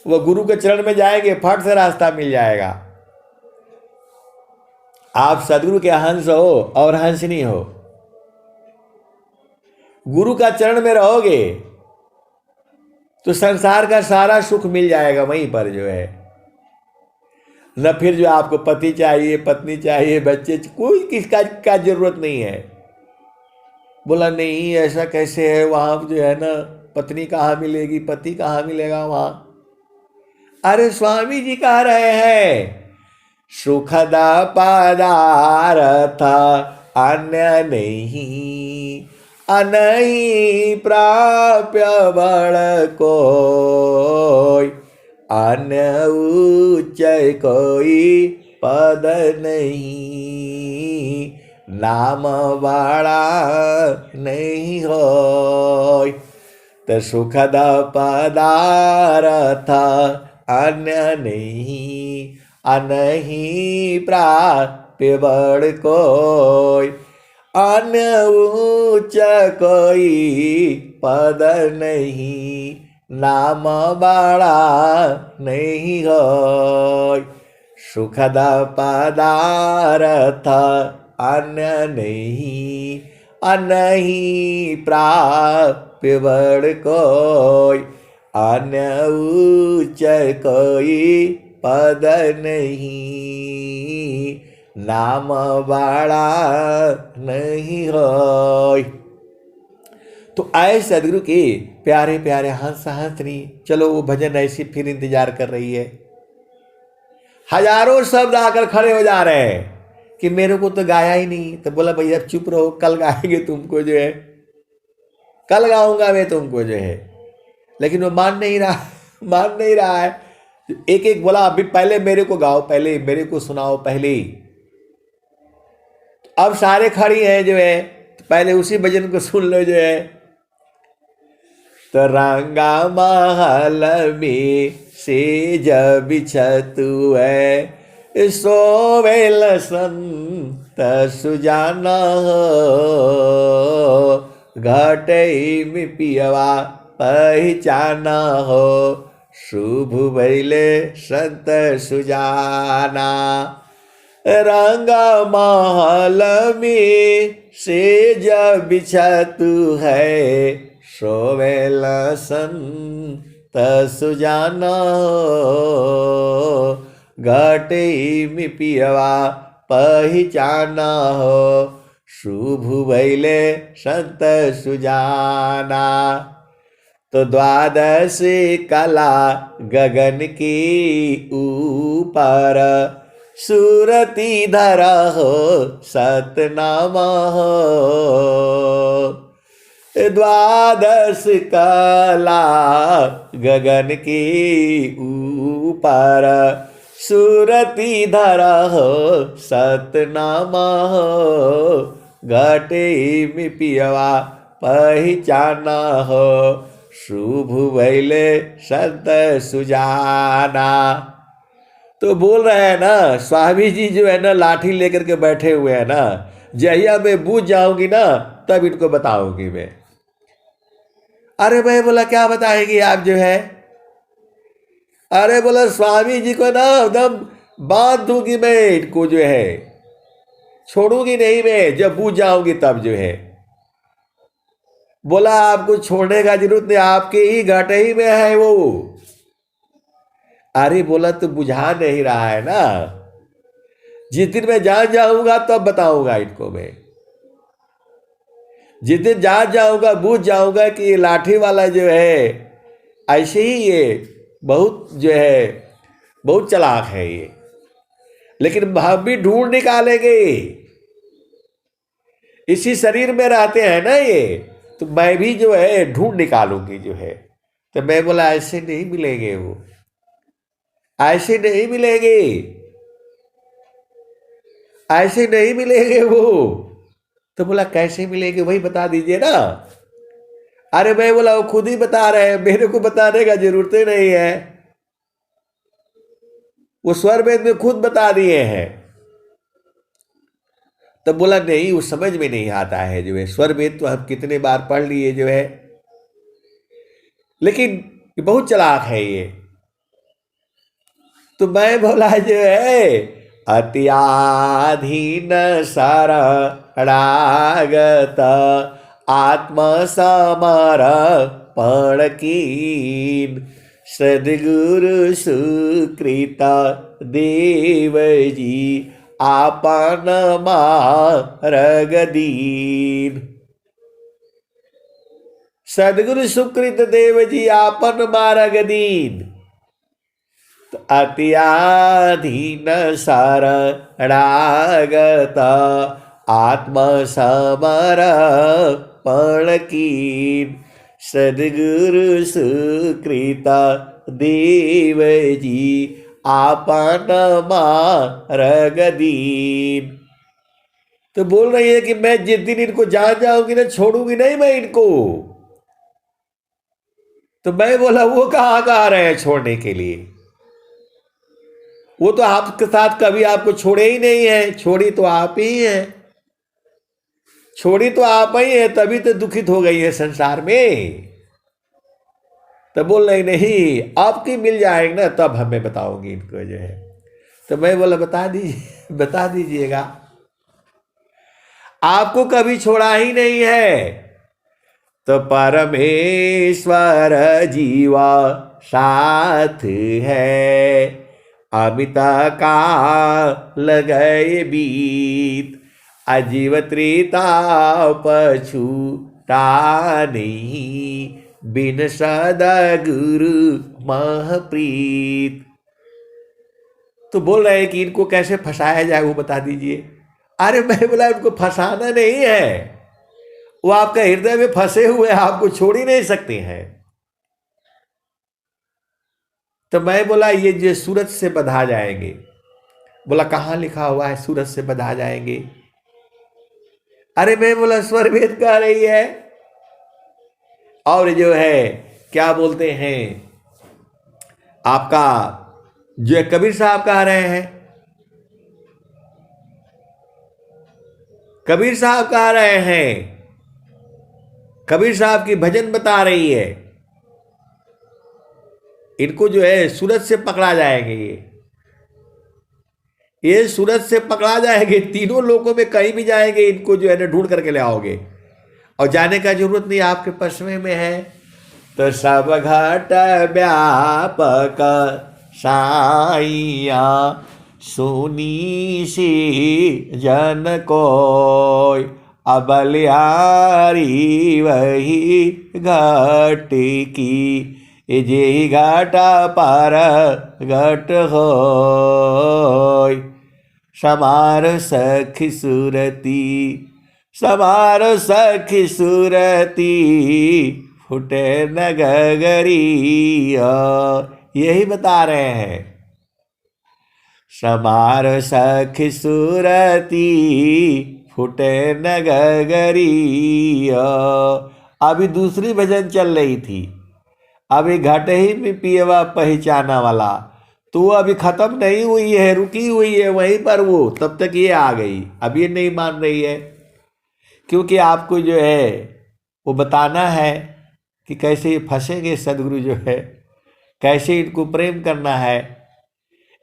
वो गुरु के चरण में जाएंगे, फट से रास्ता मिल जाएगा। आप सदगुरु के हंस हो और हंसनी हो, गुरु का चरण में रहोगे तो संसार का सारा सुख मिल जाएगा वहीं पर, जो है। न फिर जो आपको पति चाहिए, पत्नी चाहिए, बच्चे, कोई किसका का जरूरत नहीं है। बोला नहीं ऐसा कैसे है, वहां जो है ना पत्नी कहाँ मिलेगी, पति कहाँ मिलेगा वहां। अरे स्वामी जी कह रहे हैं सुखद पदार्थ अन्य नहीं, अनहि प्राप्य बड़ कोई, अन्य उच्च कोई पद नहीं, नाम बड़ा नहीं होय। तो सुखद पदार्थ अन्य नहीं, अनहि प्राप्य बड़ कोई, अन्य उच्च कोई पद नहीं, नाम बड़ा नहीं होय। सुखद पदार्थ अन्य नहीं, अनहि प्राप्य बड़ कोई, अन्य उच्च कोई पद नहीं, नाम बड़ा नहीं होय। तो आए सदगुरु के प्यारे प्यारे हंस हंसनी, चलो वो भजन ऐसी फिर इंतजार कर रही है। हजारों शब्द आकर खड़े हो जा रहे हैं कि मेरे को तो गाया ही नहीं। तो बोला भैया चुप रहो, कल गाएंगे तुमको जो है, कल गाऊंगा मैं तुमको जो है। लेकिन वो मान नहीं रहा है। एक एक बोला अभी पहले मेरे को गाओ, पहले मेरे को सुनाओ पहले। अब सारे खड़ी हैं जो है, तो पहले उसी भजन को सुन लो जो है। तो रंगा महल में से जब बिछतु है, सोवेल संत सुजाना हो, घटई में पियवा पहचाना हो, शुभ भैले संत सुजाना। रंगा महल में से जब बिछतु है, सोवेल संत सुजाना हो, घटई में पियवा पहचाना हो, शुभ भैले संत सुजाना। तो द्वादश कला गगन की ऊपर, सूरती धरा हो सतनामा हो। द्वादश कला गगन की ऊपर, सूरती धरा हो सतनामा हो, घटे में पियवा पहचाना हो, शुभ भैले संत सुजाना। तो बोल रहे हैं ना स्वामी जी जो है ना लाठी लेकर के बैठे हुए हैं ना, जहिया मैं बूझ जाऊंगी ना तब इनको बताऊंगी मैं। अरे भाई बोला क्या बताएंगे आप जो है। अरे बोला स्वामी जी को ना एकदम बांध दूंगी मैं इनको जो है, छोड़ूंगी नहीं मैं, जब बूझ जाऊंगी तब जो है। बोला आपको छोड़ने का जरूरत नहीं, आपके ही घाटे ही में है वो। अरे बोला तो बुझा नहीं रहा है ना, जिस दिन मैं जान जाऊंगा तब बताऊंगा इनको मैं। जिस दिन जान जाऊंगा बूझ जाऊंगा कि ये लाठी वाला जो है ऐसे ही ये बहुत जो है बहुत चालाक है ये, लेकिन हम भी ढूंढ निकालेंगे। इसी शरीर में रहते हैं ना ये, तो मैं भी जो है ढूंढ निकालूंगी जो है। तो मैं बोला ऐसे नहीं मिलेंगे वो, ऐसे नहीं मिलेंगे, ऐसे नहीं मिलेंगे वो। तो बोला कैसे मिलेंगे वही बता दीजिए ना। अरे मैं बोला वो खुद ही बता रहे हैं, मेरे को बताने का जरूरत ही नहीं है, वो स्वर वेद में खुद बता दिए हैं। तब बोला नहीं वो समझ में नहीं आता है जो है, स्वर वेद तो हम कितने बार पढ़ लिए जो है, लेकिन ये बहुत चालाक है ये। तो मैं बोला जो है अत्याधीन शरणागत आत्मसमर्पण कीन, सद्गुरु सुकृत देव जी आपन मार्ग दीन। सदगुरु सुकृत देव जी आपन मार्ग दीन, तो अत्याधीन शरणागत आत्म समर्पण कीन। सदगुरु सुकृत देव जी आपन मार्ग दीन। तो बोल रही है कि मैं जिस दिन इनको जान जाऊंगी ना, छोड़ूंगी नहीं मैं इनको। तो मैं बोला वो कहाँ आ रहे हैं छोड़ने के लिए? वो तो आपके साथ कभी आपको छोड़े ही नहीं है, छोड़ी तो आप ही हैं, छोड़ी तो आप ही है, तभी तो दुखित हो गई है संसार में। तो बोल रही नहीं, आपकी मिल जाएगी ना तब हमें बताओगी इनको जो है। तो मैं बोला बता दीजिए, बता दीजिएगा। आपको कभी छोड़ा ही नहीं है, तो परमेश्वर जीवा साथ है। अमिता का लगे बीत, अजीव त्रेता पछूता नहीं। बिन सदगुरु महप्रीत। तो बोल रहे हैं कि इनको कैसे फंसाया जाए वो बता दीजिए। अरे मैं बोला इनको फंसाना नहीं है, वो आपका हृदय में फंसे हुए हैं, आपको छोड़ ही नहीं सकते हैं। तो मैं बोला ये जो सूरत से बंधा जाएंगे। बोला कहाँ लिखा हुआ है सूरत से बंधा जाएंगे? अरे मैं बोला स्वर वेद कह रही है, और जो है क्या बोलते हैं आपका जो है कबीर साहब कह रहे हैं, कबीर साहब कह रहे हैं, कबीर साहब की भजन बता रही है। इनको जो है सूरत से पकड़ा जाएंगे, ये सूरत से पकड़ा जाएंगे, तीनों लोगों में कहीं भी जाएंगे इनको जो है ना ढूंढ करके ले आओगे, और जाने का जरूरत नहीं, आपके पश्चिमे में है। तो सब घट व्यापक साइया, सुनी सी जन कोय। अबलियारी वही घट की, जे घाट पर घट होय। समार सखी सुरती, समार सखी सुरती, फुटे नगरिया। यही बता रहे हैं, समार सखी सुरती, फुटे नगरिया। अभी दूसरी भजन चल रही थी, अभी घट ही में पियवा पहचाना वाला, तो अभी खत्म नहीं हुई है, रुकी हुई है वहीं पर वो, तब तक ये आ गई। अब ये नहीं मान रही है, क्योंकि आपको जो है वो बताना है कि कैसे ये फंसेंगे सदगुरु जो है, कैसे इनको प्रेम करना है।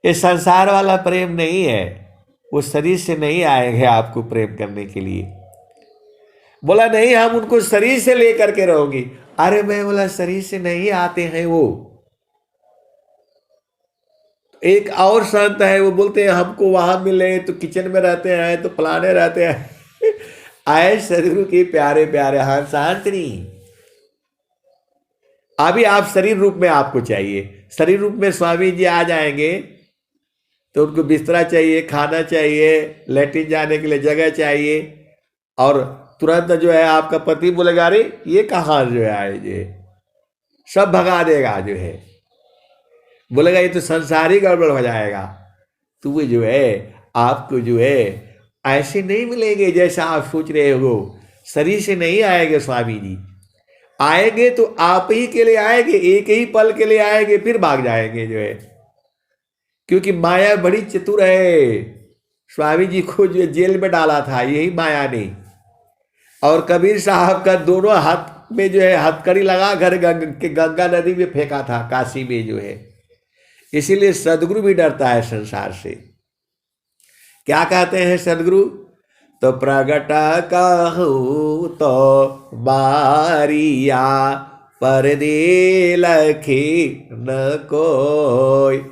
ये संसार वाला प्रेम नहीं है, वो शरीर से नहीं आएंगे आपको प्रेम करने के लिए। बोला नहीं हम उनको शरीर से लेकर के रहोगी। अरे मैं बोला शरीर से नहीं आते हैं वो। एक और संत है, वो बोलते हैं हमको वहां मिले तो किचन में रहते हैं, तो फलाने रहते हैं। आए सदगुरु के प्यारे प्यारे हंस हंसनी। अभी आप शरीर रूप में आपको चाहिए, शरीर रूप में स्वामी जी आ जाएंगे तो उनको बिस्तरा चाहिए, खाना चाहिए, लैट्रिन जाने के लिए जगह चाहिए, और तुरंत जो है आपका पति बोलेगा अरे ये कहाँ जो है आए, जो सब भगा देगा, जो है बोलेगा ये तो संसारी गड़बड़ हो जाएगा। तो वो जो है आपको जो है ऐसे नहीं मिलेंगे जैसा आप सोच रहे हो, शरीर से नहीं आएंगे स्वामी जी। आएंगे तो आप ही के लिए आएंगे, एक ही पल के लिए आएंगे, फिर भाग जाएंगे जो है, क्योंकि माया बड़ी चतुर है। स्वामी जी को जो जेल में डाला था यही माया ने, और कबीर साहब का दोनों हाथ में जो है हथकड़ी लगा कर गंगा नदी में फेंका था, काशी में जो है। इसीलिए सदगुरु भी डरता है संसार से। क्या कहते हैं सदगुरु? तो प्रगट कहूँ तो बारिया, पर दे लखे न कोई।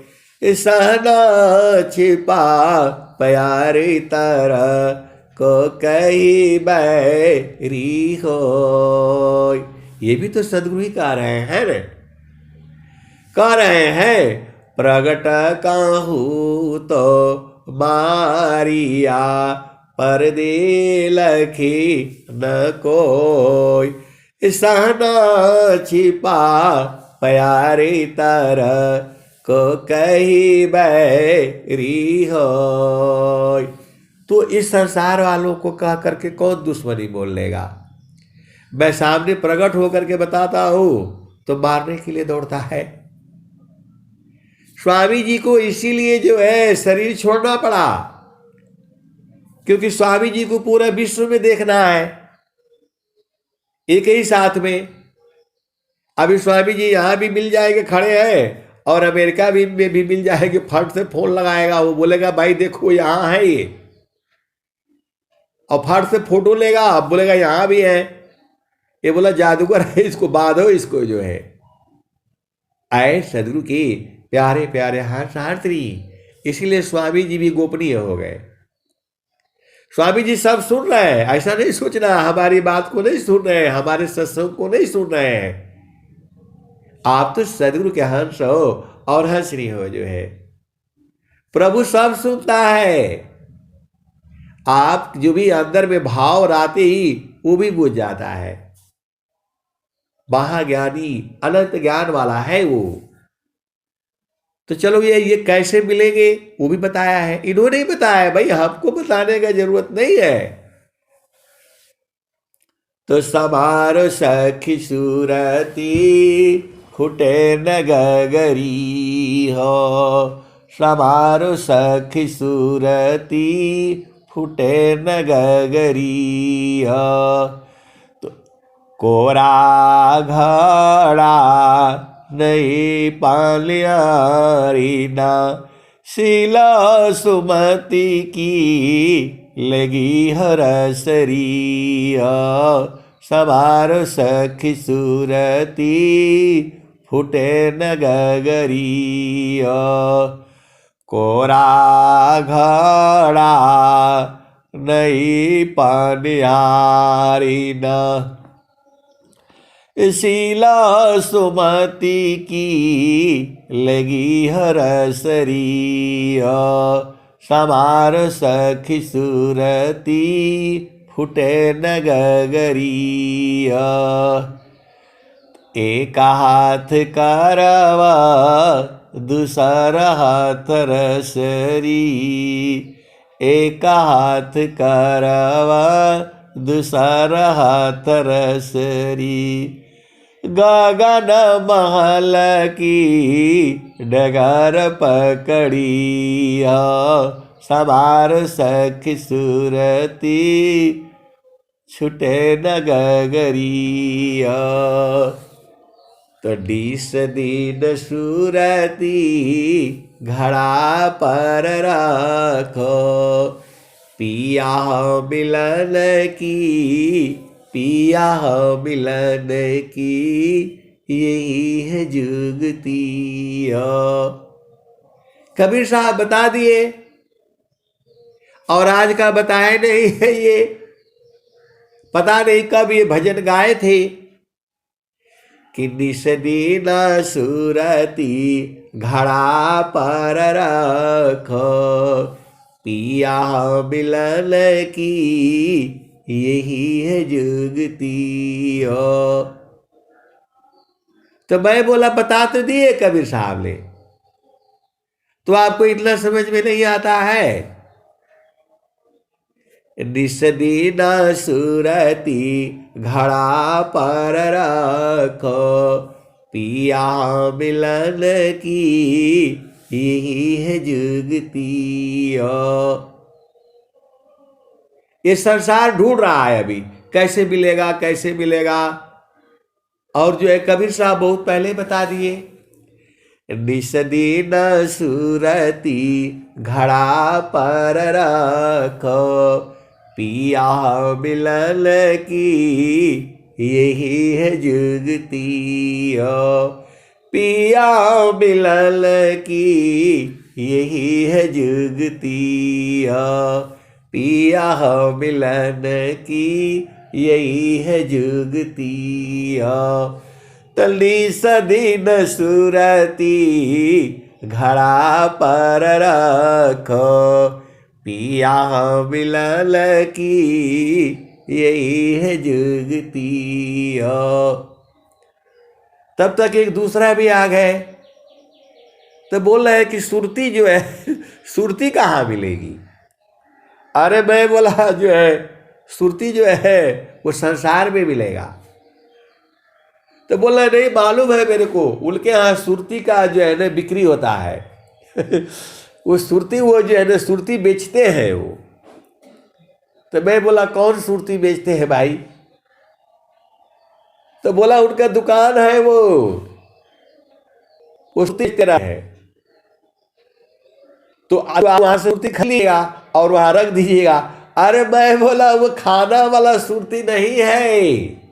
सहना छिपा प्यारी तरह को कही बैरी हो। ये भी तो सदगुरु ही कह रहे हैं न, कह रहे हैं प्रगट काहू तो मारिया परदे लखी न कोई सहना छिपा प्यारी तरह को कही बैरी हो। तो इस संसार वालों को कह करके कौन दुश्मनी बोल लेगा। मैं सामने प्रकट होकर के बताता हूं तो मारने के लिए दौड़ता है। स्वामी जी को इसीलिए जो है शरीर छोड़ना पड़ा, क्योंकि स्वामी जी को पूरा विश्व में देखना है एक ही साथ में। अभी स्वामी जी यहां भी मिल जाएंगे, खड़े हैं, और अमेरिका में भी मिल जाएंगे, फट से फोन लगाएगा, वो बोलेगा भाई देखो यहां है ये, और फट से फोटो लेगा, बोलेगा यहां भी है, ये बोला जादूगर है, इसको बांधो, इसको जो है। आए सदगुरु की प्यारे प्यारे हर्षार्थी, इसीलिए स्वामी जी भी गोपनीय हो गए। स्वामी जी सब सुन रहे हैं, ऐसा नहीं सोचना हमारी बात को नहीं सुन रहे हैं, हमारे सत्संग को नहीं सुन रहे हैं। आप तो सदगुरु के हंस हो और हंसनी हो जो है। प्रभु सब सुनता है, आप जो भी अंदर में भाव आते ही वो भी बुझ जाता है। महाज्ञानी अनंत ज्ञान वाला है वो। तो चलो ये कैसे मिलेंगे वो भी बताया है, इन्होंने ही बताया है भाई, हमको बताने का जरूरत नहीं है। तो समारो सखी सूरती फुटे न गगरी हो, समारो सखी सूरती फुटे न गगरी हो। तो कोरा घड़ा नहीं पालियारी ना, शीला सुमति की लगी हरसरी। सवार सखी सूरती फुटे न गगरी। कोरा घड़ा नहीं पानिहारी ना, शीला सुमति की लगी हरसरी। समार सखी सूरती फुटे न गगरी। एक हाथ करवा दूसरा हाथ रसरी, एक हाथ करवा दूसरा हाथ रसरी। गगन महल की डगर पकड़ी, सवार सखी सूरती छुटे न गगरी। तो डीस दीन सूरती घड़ा पर रखो, पिया मिलन की, पिया मिलन की यही है जुगती। कबीर साहब बता दिए और आज का बताए नहीं है। ये पता नहीं कब ये भजन गाए थे कि निस दीन सूरती घड़ा पर रखो, पिया मिलन की यही है जुगती। तो मैं बोला बता तो दिए कबीर साहब ने, तो आपको इतना समझ में नहीं आता है। निस दीन सूरती घड़ा पर रखो, पिया मिलन की यही है जुगती। ये संसार ढूंढ रहा है अभी कैसे मिलेगा, कैसे मिलेगा। और जो है कबीर साहब बहुत पहले बता दिए, निस दीन सूरती घड़ा पर रखो, पिया मिलन की यही है जुगती। पिया मिलन की यही है जुगती। पिया मिलन की यही है जुगती हो। तली सदीन सुरती घड़ा पर रखो, पिया मिलल की यही है जुगती हो। तब तक एक दूसरा भी आ गए, तो बोल रहे हैं कि सुरती जो है सुरती कहाँ मिलेगी। अरे मैं बोला जो है सुरती जो है वो संसार में मिलेगा। तो बोल रहे नहीं मालूम है मेरे को, उनके यहाँ सुरती का जो है ना बिक्री होता है वो सुरती वो जो है ना सुरती बेचते हैं वो। तो मैं बोला कौन सुरती बेचते हैं भाई। तो बोला उनका दुकान है वो सुरती तेरा है, तो आप वहां से सुरती खरीदिएगा और वहां रख दीजिएगा। अरे मैं बोला वो खाना वाला सुरती नहीं है।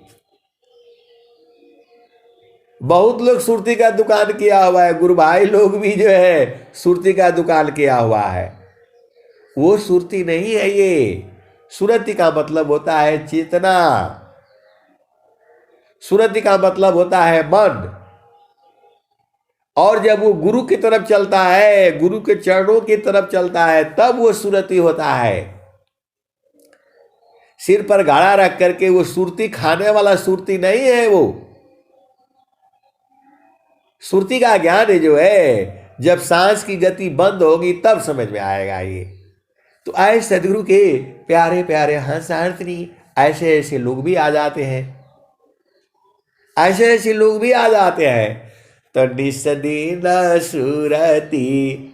बहुत लोग सुरती का दुकान किया हुआ है, गुरु भाई लोग भी जो है सुरती का दुकान किया हुआ है। वो सुरती नहीं है ये। सुरती का मतलब होता है चेतना, सुरती का मतलब होता है मन। और जब वो गुरु की तरफ चलता है, गुरु के चरणों की तरफ चलता है, तब वो सुरती होता है। सिर पर घड़ा रख करके वो सुरती खाने वाला सुरती नहीं है। वो सुरती का ज्ञान जो है जब सांस की गति बंद होगी तब समझ में आएगा ये। तो आए सदगुरु के प्यारे प्यारे हंसार्थनी ऐसे ऐसे लोग भी आ जाते हैं, ऐसे ऐसे लोग भी आ जाते हैं। तो निस्दिन सुरती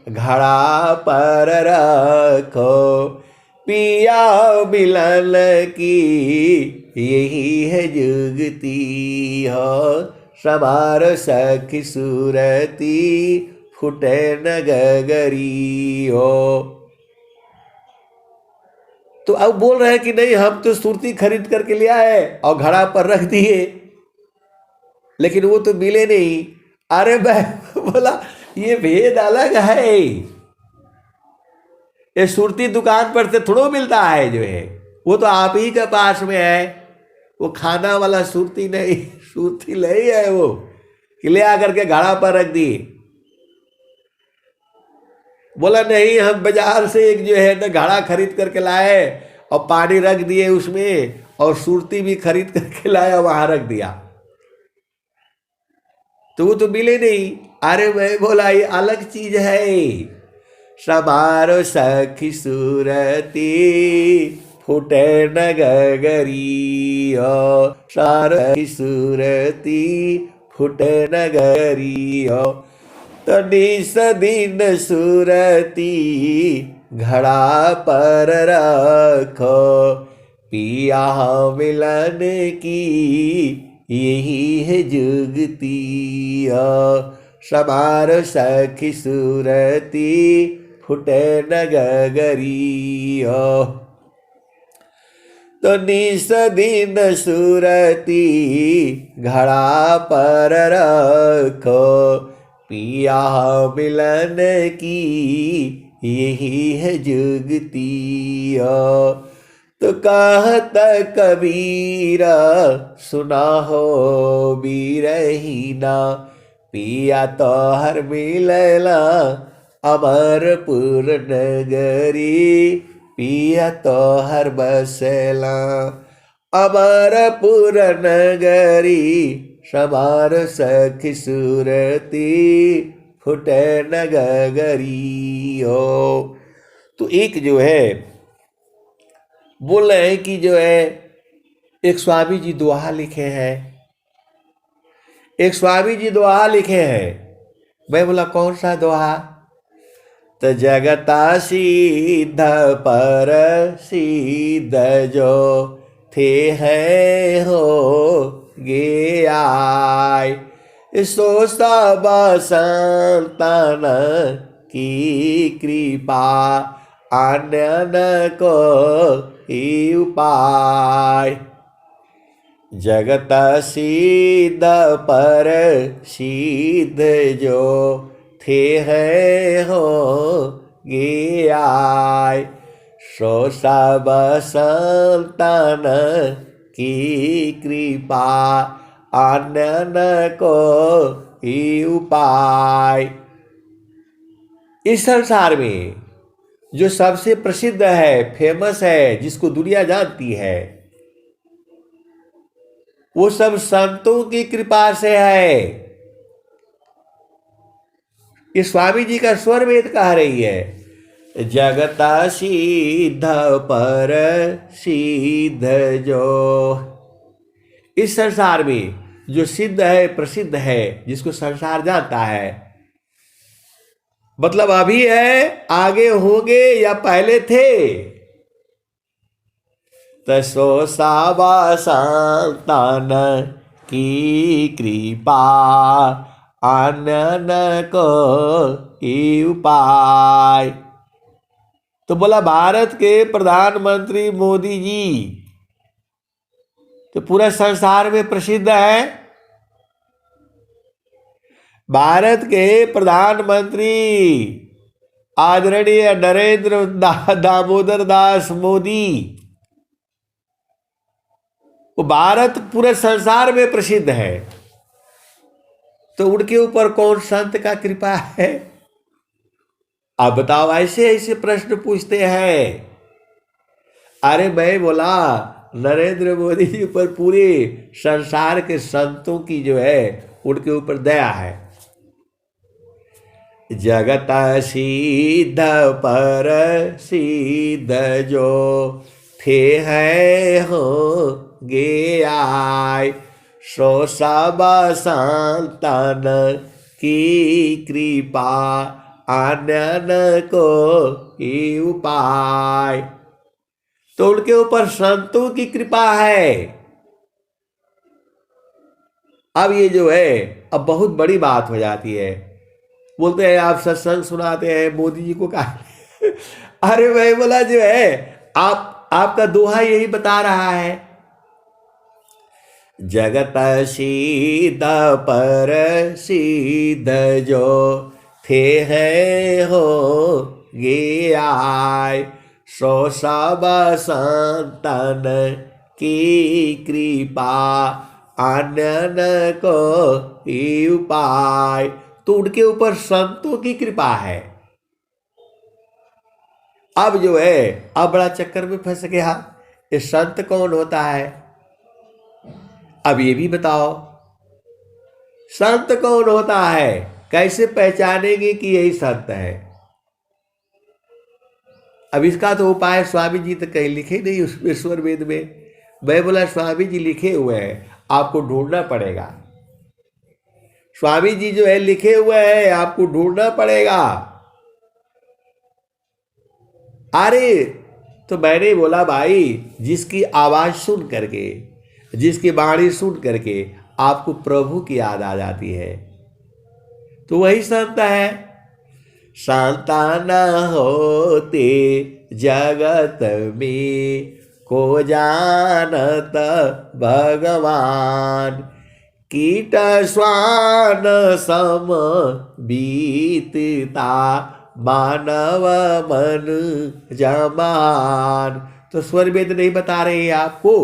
घड़ा पर रखो, पिया मिलन की यही है जुगती हो। समार सखी सुरती फुटे न गगरी हो। तो अब बोल रहे हैं कि नहीं हम तो सुरती खरीद करके ले आए और घड़ा पर रख दिए, लेकिन वो तो मिले नहीं। अरे मैं बोला ये भेद अलग है। ये सुरती दुकान पर से थोड़ा मिलता है जो है, वो तो आप ही के पास में है। वो खाना वाला सुरती नहीं, सुरती नहीं है वो कि ले आकर के घड़ा पर रख दी। बोला नहीं हम बाजार से एक जो है ना घड़ा खरीद करके लाए और पानी रख दिए उसमें, और सुरती भी खरीद करके लाया वहां रख दिया, तो वो तो मिले नहीं। अरे मैं बोला ये अलग चीज है। समारो सखी सुरती फुटे न गगरी हो, सखी सुरती फुटे न गगरी हो। तो निस्दिन सुरती घड़ा पर रखो, पिया मिलन की यही है जुगती हो। समार सखी सुरती फुटे न गगरी हो। तो निस्दिन सुरती घड़ा पर रखो, पिया मिलन की यही है जुगती हो। तो कहत कबीरा सुना हो बीरहीना, पिया तो हर मिलला अमरपुर नगरी, पिया तो हर बसला अमरपुर नगरी। समार सखी सुरती फुटे न गगरी हो। तो एक जो है बोल रहे हैं कि जो है एक स्वामी जी दोहा लिखे हैं, एक स्वामी जी दोहा लिखे हैं। मैं बोला कौन सा दोहा। तो जगता सिद्ध पर सिद्ध जो थे है हो गे आय, सो सब संतान की कृपा अन्य को ही उपाय। जगत सिद्ध पर सिद्ध जो थे है हो गे आय, सो सब संतान की कृपा, अन्य न कोई उपाय। इस संसार में जो सबसे प्रसिद्ध है, फेमस है, जिसको दुनिया जानती है, वो सब संतों की कृपा से है। ये स्वामी जी का स्वर वेद कह रही है। जगता सिद्ध पर सिद्ध जो, इस संसार में जो सिद्ध है, प्रसिद्ध है, जिसको संसार जानता है, मतलब अभी है, आगे होंगे या पहले थे। तसो सावा संतान की कृपा, अन्य को उपाय। तो बोला भारत के प्रधानमंत्री मोदी जी तो पूरा संसार में प्रसिद्ध है। भारत के प्रधानमंत्री आदरणीय नरेंद्र दामोदर दास मोदी, वो भारत पूरे संसार में प्रसिद्ध है। तो उनके ऊपर कौन संत का कृपा है? आप बताओ, ऐसे ऐसे प्रश्न पूछते हैं। अरे मैं बोला नरेंद्र मोदी जी पर पूरे संसार के संतों की जो है उनके ऊपर दया है। जगत सिद्ध पर सिद्ध जो थे है हो गे आय, सो सब संतन की कृपा, अन्य को उपाय। तो उनके ऊपर संतों की कृपा है। अब ये जो है अब बहुत बड़ी बात हो जाती है। बोलते हैं आप सत्संग सुनाते हैं, मोदी जी को कहा। अरे भाई बोला जो है आपका दोहा यही बता रहा है। जगत सिद्ध पर सिद्ध जो थे है हो गे आय, सो सब संतन की कृपा, अन्य को उपाय। तो उनके ऊपर संतों की कृपा है। अब जो है अब बड़ा चक्कर में फंस गया, ये संत कौन होता है? अब ये भी बताओ, संत कौन होता है? कैसे पहचानेंगे कि यही संत है? अब इसका तो उपाय स्वामी जी तो कहीं लिखे नहीं उस ईश्वर वेद में। मैं बोला स्वामी जी लिखे हुए हैं, आपको ढूंढना पड़ेगा। स्वामी जी जो है लिखे हुए हैं, आपको ढूंढना पड़ेगा। अरे तो मैंने बोला भाई, जिसकी आवाज सुन करके, जिसकी वाणी सुन करके आपको प्रभु की याद आ जाती है, तो वही संत है। संतान होते जगत में, को जानत भगवान, कीट स्वान सम बीतता, मानव मन जमान। तो स्वर वेद नहीं बता रहे हैं आपको?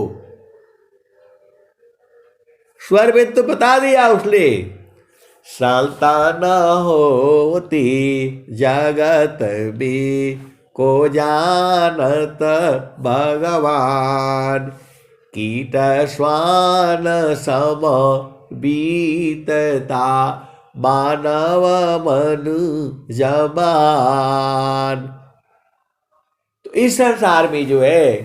स्वर वेद तो बता दिया उसने। संतान होती जगत में, को जानत भगवान, कीट स्वान सम बीतता, मानव मन जमान। तो इस संसार में जो है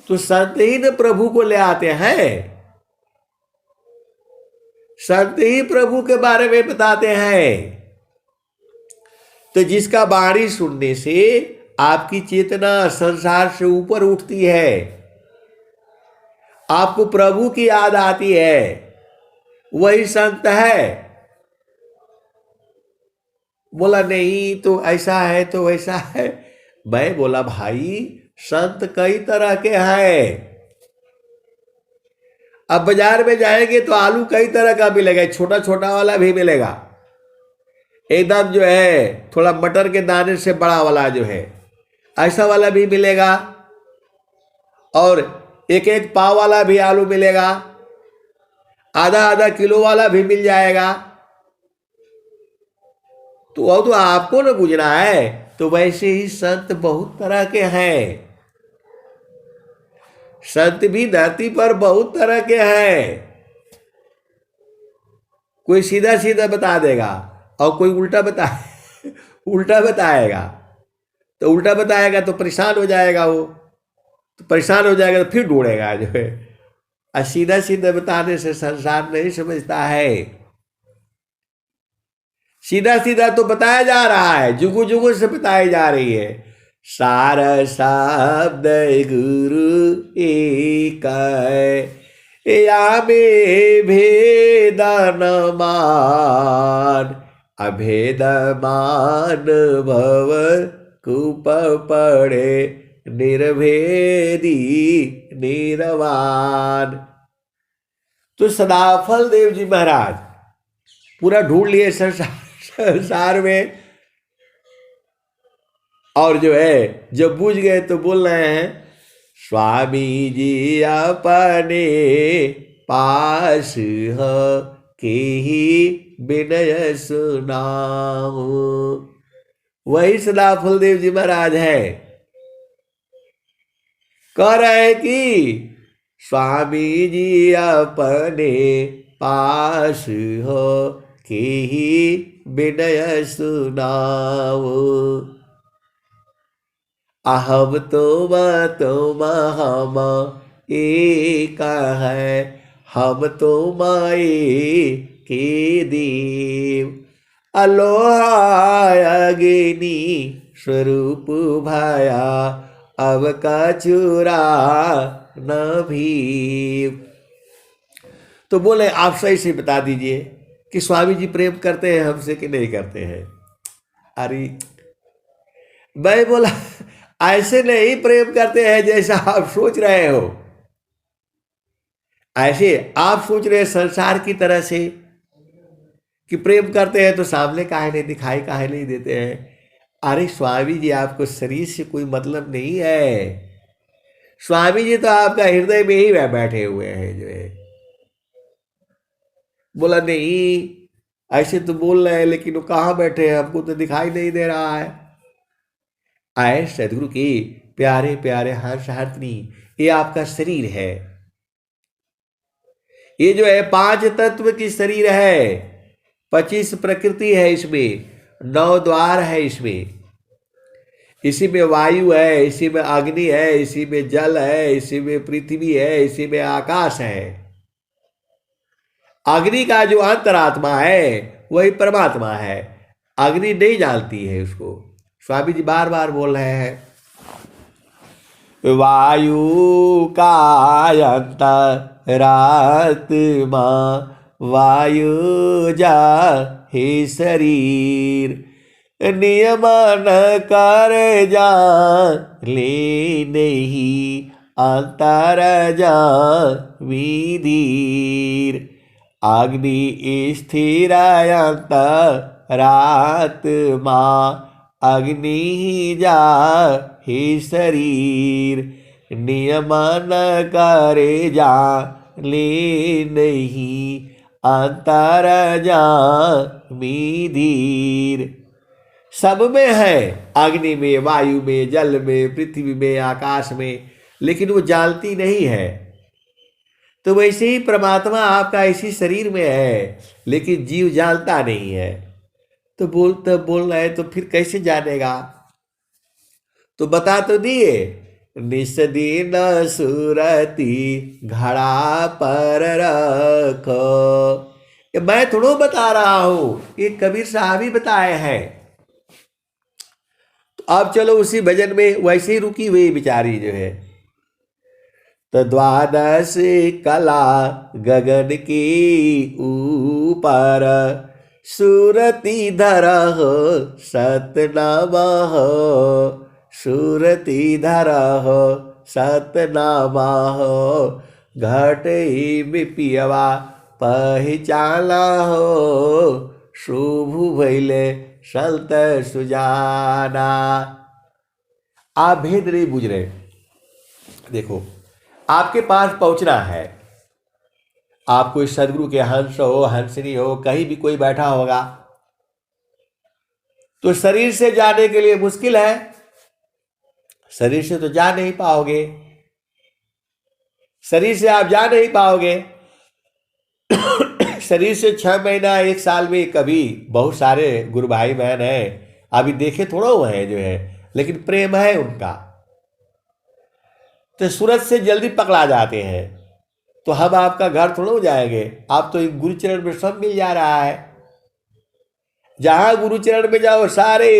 तो संत ही न प्रभु को ले आते हैं, संत ही प्रभु के बारे में बताते हैं। तो जिसका वाणी सुनने से आपकी चेतना संसार से ऊपर उठती है, आपको प्रभु की याद आती है, वही संत है। बोला नहीं तो ऐसा है तो वैसा है। मैं बोला भाई संत कई तरह के हैं। अब बाजार में जाएंगे तो आलू कई तरह का मिलेगा, छोटा छोटा वाला भी मिलेगा, एकदम जो है थोड़ा मटर के दाने से बड़ा वाला जो है ऐसा वाला भी मिलेगा, और एक एक पाव वाला भी आलू मिलेगा, आधा आधा किलो वाला भी मिल जाएगा। तो वो तो आपको ना बुझना है। तो वैसे ही संत बहुत तरह के हैं। संत भी धरती पर बहुत तरह के हैं। कोई सीधा सीधा बता देगा और कोई उल्टा उल्टा बताएगा। तो उल्टा बताएगा तो परेशान हो जाएगा वो, तो परेशान हो जाएगा तो फिर ढूंढेगा जो है। और सीधा सीधा बताने से संसार नहीं समझता है। सीधा सीधा तो बताया जा रहा है, जुगु जुगु से बताई जा रही है। सार शब्द गुरु एक या में भेद न मान, अभेद मान भव कूप पड़े निर्भेदी निर्वाण। तो सदाफल देव जी महाराज पूरा ढूंढ लिए संसार में, और जो है जब बूझ गए तो बोल रहे हैं स्वामी जी अपने पास हो के ही विनय सुनाओ। वही सदाफल देव जी महाराज है, कह रहे कि स्वामी जी अपने पास हो के ही विनय सुनाओ। अहम तुम हम एक है, हम तुम के देव। अलोहा अग्नि स्वरूप भया, अब कचुरा न भी। तो बोले आप सही से बता दीजिए कि स्वामी जी प्रेम करते हैं हमसे कि नहीं करते हैं। अरे मैं बोला ऐसे नहीं प्रेम करते हैं जैसा आप सोच रहे हो। ऐसे आप सोच रहे हैं संसार की तरह से कि प्रेम करते हैं तो सामने काहे नहीं दिखाई काहे नहीं देते हैं। अरे स्वामी जी आपको शरीर से कोई मतलब नहीं है। स्वामी जी तो आपका हृदय में ही बैठे हुए हैं जो है। बोला नहीं ऐसे तो बोल रहे हैं लेकिन वो कहाँ बैठे हैं, हमको तो दिखाई नहीं दे रहा है। आए सदगुरु के प्यारे प्यारे हर्ष हर्षनी, ये आपका शरीर है। ये जो है 5 तत्व की शरीर है, 25 प्रकृति है इसमें, 9 द्वार है इसमें। इसी में वायु है, इसी में अग्नि है, इसी में जल है, इसी में पृथ्वी है, इसी में आकाश है। अग्नि का जो अंतरात्मा है वही परमात्मा है। अग्नि नहीं जानती है उसको। स्वामी जी बार बार बोल रहे हैं वायु का अंतरात्मा, वायु जा हे शरीर, नियमन कर जा ले नहीं अंतर जा विधीर। अग्नि स्थिर अंतरात्मा, अग्नि जा हे शरीर, नियमन करे जा ले नहीं अंतर जा विधीर। सब में है, अग्नि में, वायु में, जल में, पृथ्वी में, आकाश में, लेकिन वो जानती नहीं है। तो वैसे ही परमात्मा आपका इसी शरीर में है लेकिन जीव जानता नहीं है। तो बोल रहे तो फिर कैसे जानेगा। तो बता तो दिए निस्दिन सुरती घड़ा पर रखो। ये मैं थोड़ा बता रहा हूं, ये कबीर साहब ही बताए हैं। तो अब चलो उसी भजन में वैसे ही रुकी हुई बिचारी जो है। तो 12 कला गगन की ऊपर, सूरती धरह सतनामा हो, सूरती धरह सतनामा हो, घट ही पियवा पहचाना हो, शुभ भैले संत सुजाना। आप भेद नहीं बुझ रहे। देखो आपके पास पहुंचना है। आप कोई सदगुरु के हंस हो, हंसनी हो, कहीं भी कोई बैठा होगा, तो शरीर से जाने के लिए मुश्किल है, शरीर से तो जा नहीं पाओगे, शरीर से आप जा नहीं पाओगे। शरीर से 6 महीना 1 साल में कभी बहुत सारे गुरु भाई बहन हैं, अभी देखे थोड़ा हुए हैं जो है, लेकिन प्रेम है उनका, तो सूरज से जल्दी पकड़ा जाते हैं। तो हम आपका घर थोड़ा हो जाएंगे, आप तो एक गुरुचरण में सब मिल जा रहा है। जहां गुरुचरण में जाओ सारे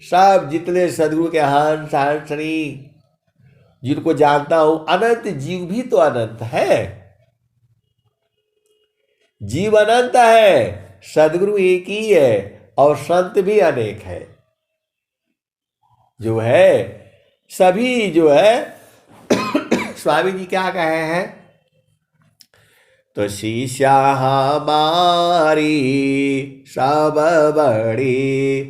सब जितने सदगुरु के हंस हंसनी जिनको जानता हूं, अनंत जीव भी तो अनंत है, जीव अनंत है, सदगुरु एक ही है और संत भी अनेक है। जो है सभी जो है स्वामी जी क्या कहे हैं, तो शिष्या हमारी सब बड़ी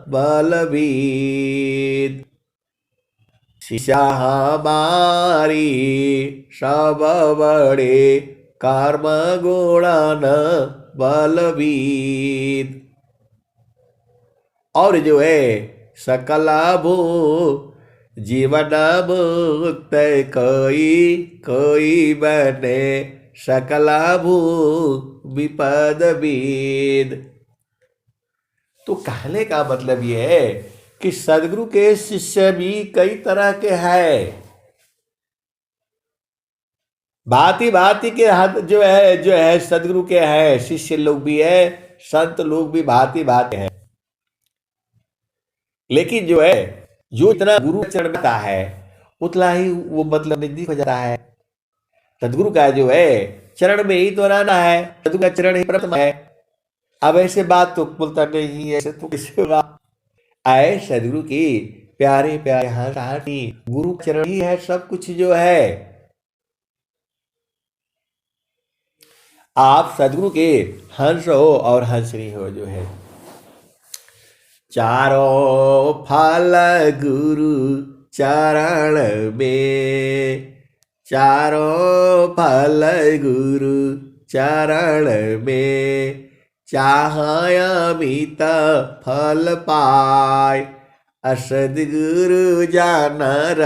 बलवीर, शिष्या हमारी सब बड़े कर्म गुणन बलवीर। और जो है सकला भू जीवन मुक्त कोई बने सकला भू विपद बीद। तो कहने का मतलब ये है कि सदगुरु के शिष्य भी कई तरह के हैं, भांति भांति के जो है सदगुरु के हैं, शिष्य लोग भी है, संत लोग भी भांति भांति हैं। लेकिन जो है जो इतना गुरु चरण में है उतना ही वो मतलब नजदीक हो जाता है। सदगुरु का जो है चरण में ही तो रहना है, सदगुरु का चरण ही प्रथम है। अब ऐसे बात तो बोलता नहीं, ऐसे तो किसी होगा। आए सदगुरु की प्यारे प्यारे हाथी गुरु चरण ही है सब कुछ जो है। आप सदगुरु के हंस हो और हंसनी हो जो है। चारों फल गुरु चरण में, चारों फल गुरु चरण में, चाहे अमित फल पाए, सद्गुरु जानर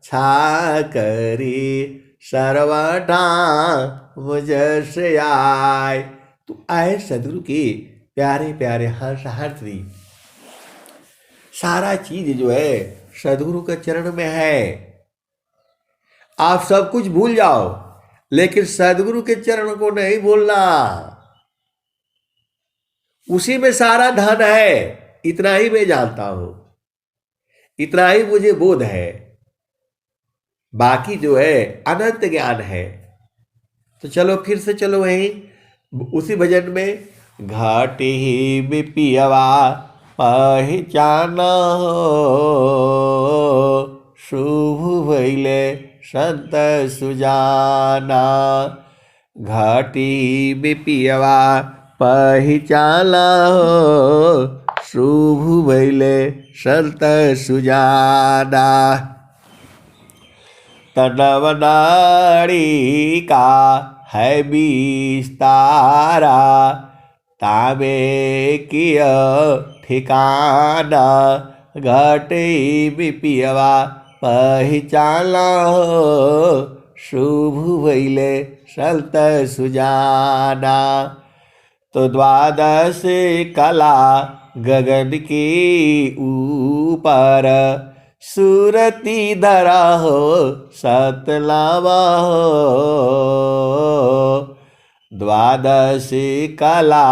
छा करी सर्वठा मुझसे आए। तो आए सदगुरु की प्यारे प्यारे हंसनी, सारा चीज जो है सदगुरु के चरण में है। आप सब कुछ भूल जाओ लेकिन सदगुरु के चरण को नहीं भूलना, उसी में सारा धन है, इतना ही मैं जानता हूं, इतना ही मुझे बोध है। बाकी जो है अनंत ज्ञान है। तो चलो फिर से चलो वहीं उसी भजन में, घाटी में पियवा पहचान हो, शुभ भइले संत सुजाना, घाटी में पियवा पहचान हो, शुभ भइले संत सुजाना। तनव नाड़ी का है विस्तारा, ताबे किया ठिकाना, घाटी में पियवा पहचाना हो, शुभ भइले संत सुजाना। तो द्वादश कला गगन के ऊपर, सूरती धरा हो सतलावा हो, द्वादश कला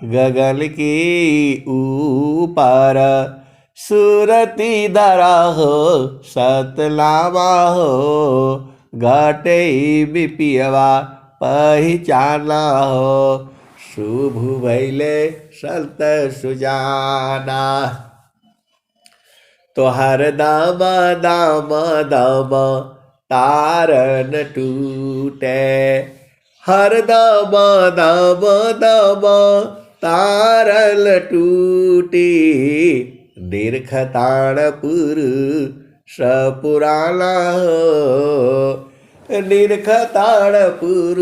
गगन के ऊपर, सूरती धरा हो सतलावा हो, घाटे में पियवा पहचाना हो, शुभ भइले संत सुजाना। तो हर दाम दाम दाम तारन टूटे, हर दाम दाम दाम तारल टूटी, दीर्घताणपुर सपुराना हो, निरखताड़पुर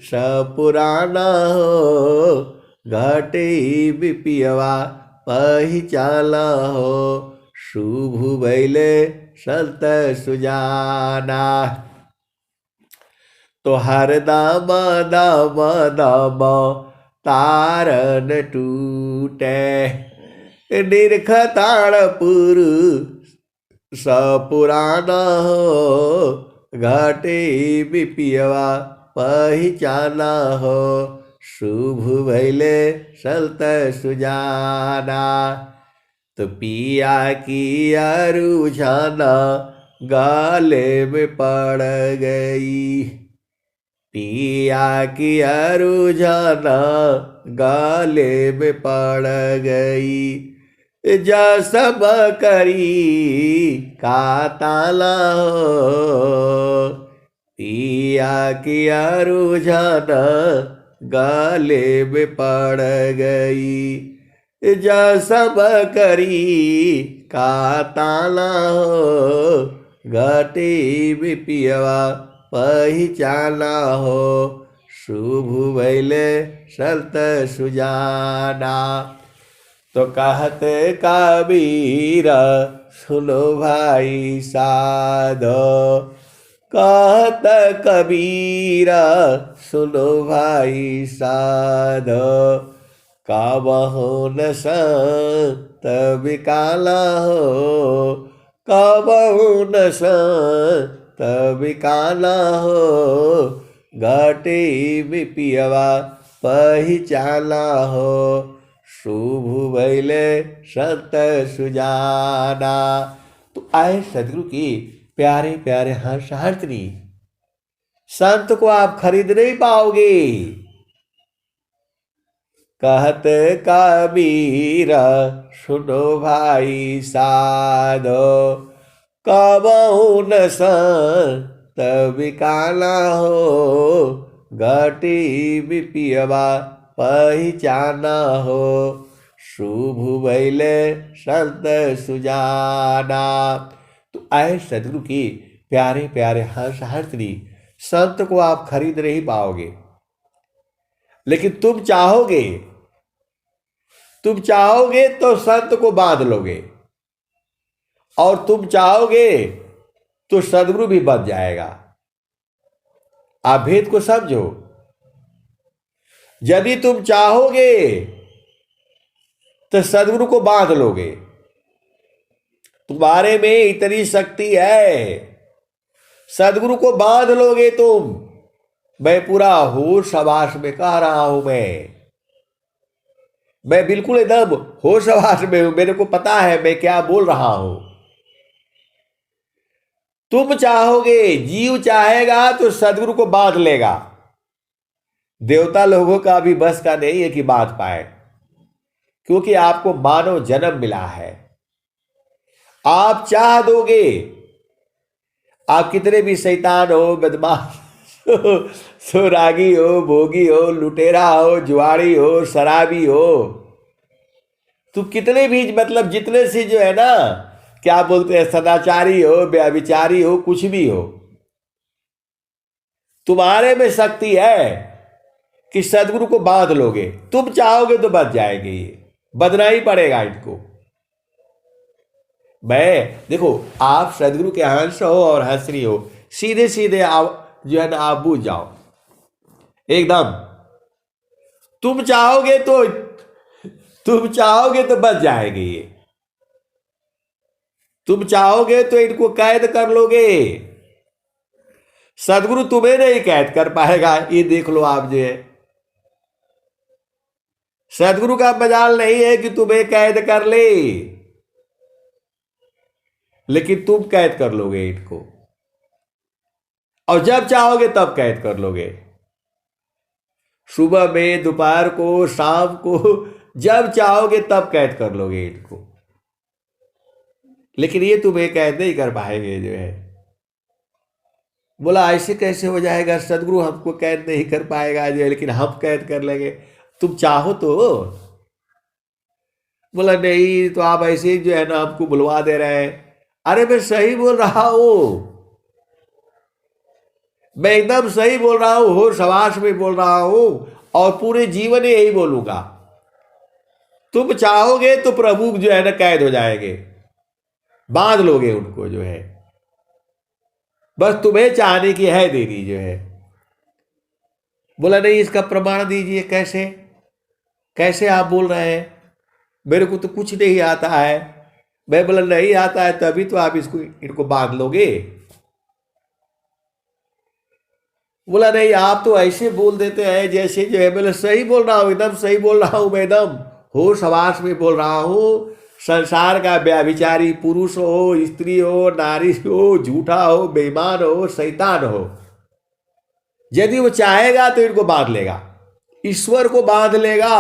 सपुराना हो, घाटे बिपियवा पहिचाला हो, शुभ भैले संत सुजाना। तो हर दाम दाम दाम तारन टूटे, निरखताड़पुर सपुराना हो, घाटे बिपियवा पहिचाना हो, शुभ भैले संत सुजाना। तो पिया की रुझाना गाले में पड़ गई, पिया की रुझाना गाले में पड़ गई, जा सब करी का ताला हो, पिया की रुझाना गाले में पड़ गई, जा सब करी का ताला हो, घाटे बिपियवा पहिचाना हो, शुभ भैले संत सुजाना। तो कहते कबीर सुनो भाई साधो, कहत कबीर सुनो भाई साधो, काबहु न संत बिकाला हो, काबहु न संत बिकाला हो, घाटे बिपियवा पहिचाला हो, शुभ भैले संत सुजाना। तो आए सदगुरु की प्यारे प्यारे हर्षहर्षिनी, संत को आप खरीद नहीं पाओगे। कहत कबीर सुनो भाई साधो, कबहु न संत बिकाला हो, घाटे बिपियवा पहिचाना हो, शुभ भैले संत सुजाना। तो आए सदगुरु की प्यारे प्यारे हर्षहर्षिनी, संत को आप खरीद नहीं पाओगे, लेकिन तुम चाहोगे तो संत को बांध लोगे, और तुम चाहोगे तो सदगुरु भी बन जाएगा। आप भेद को समझो। यदि तुम चाहोगे तो सदगुरु को बांध लोगे, तुम्हारे में इतनी शक्ति है, सदगुरु को बांध लोगे तुम। मैं पूरा होश हवास में कह रहा हूं, मैं बिल्कुल एकदम होश हवास में हूं, मेरे को पता है मैं क्या बोल रहा हूं। तुम चाहोगे, जीव चाहेगा तो सदगुरु को बांध लेगा। देवता लोगों का भी बस का नहीं है कि बांध पाए, क्योंकि आपको मानव जन्म मिला है। आप चाह दोगे, आप कितने भी शैतान हो, बदमाश हो, सुरागी हो, भोगी हो, लुटेरा हो, जुआड़ी हो, शराबी हो, तुम कितने भी मतलब जितने से जो है ना, क्या बोलते हैं, सदाचारी हो, व्यभिचारी हो, कुछ भी हो, तुम्हारे में शक्ति है कि सदगुरु को बांध लोगे। तुम चाहोगे तो बच जाएंगे, ये बदना ही पड़ेगा इनको। मैं देखो, आप सदगुरु के हंस हो और हंसरी हो, सीधे सीधे आप जो है ना, आप बूझ जाओ एकदम। तुम चाहोगे तो बच जाएंगे ये, तुम चाहोगे तो इनको कैद कर लोगे। सदगुरु तुम्हें नहीं कैद कर पाएगा, ये देख लो आप जो है। सदगुरु का मजाल नहीं है कि तुम्हें कैद कर ले, लेकिन तुम कैद कर लोगे इनको, और जब चाहोगे तब कैद कर लोगे। सुबह में, दोपहर को, शाम को, जब चाहोगे तब कैद कर लोगे इनको, लेकिन ये तुम्हें कैद नहीं कर पाएंगे जो है। बोला ऐसे कैसे हो जाएगा, सदगुरु हमको कैद नहीं कर पाएगा जो है, लेकिन हम कैद कर लेंगे, तुम चाहो तो। बोला नहीं, तो आप ऐसे जो है ना हमको बुलवा दे रहे हैं, अरे मैं सही बोल रहा हूं, मैं एकदम सही बोल रहा हूं, होश हवास में बोल रहा हूं और पूरे जीवन यही बोलूंगा। तुम चाहोगे तो प्रभु जो है ना कैद हो जाएंगे, बांध लोगे उनको जो है, बस तुम्हें चाहने की है देरी जो है। बोला नहीं, इसका प्रमाण दीजिए, कैसे कैसे आप बोल रहे हैं, मेरे को तो कुछ नहीं आता है। मैं बोला नहीं आता है तभी तो आप इसको इनको बांध लोगे। बोला नहीं, आप तो ऐसे बोल देते हैं जैसे जो है। बोले सही बोल रहा हूं, एकदम सही बोल रहा हूं, मैं एकदम होश हवास में बोल रहा हूं। संसार का व्यभिचारी पुरुष हो, स्त्री हो, नारी हो, झूठा हो, बेईमान हो, शैतान हो, यदि वो चाहेगा तो इनको बांध लेगा, ईश्वर को बांध लेगा।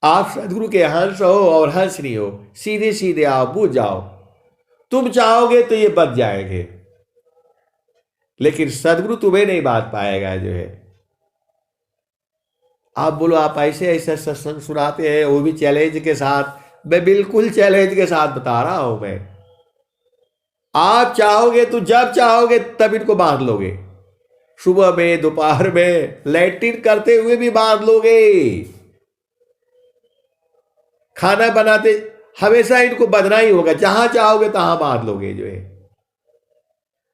आप सदगुरु के हंस हो और हंस नहीं हो, सीधे सीधे आओ, बुझ जाओ। तुम चाहोगे तो ये बच जाएंगे, लेकिन सदगुरु तुम्हें नहीं बांध पाएगा जो है। आप बोलो आप ऐसे ऐसे सत्संग सुनाते हैं, वो भी चैलेंज के साथ। मैं बिल्कुल चैलेंज के साथ बता रहा हूं मैं। आप चाहोगे तो जब चाहोगे तब इनको बांध लोगे, सुबह में, दोपहर में, लैट्रिन करते हुए भी बांध लोगे, खाना बनाते, हमेशा इनको बदना ही होगा, जहां चाहोगे तहां बांध लोगे जो है।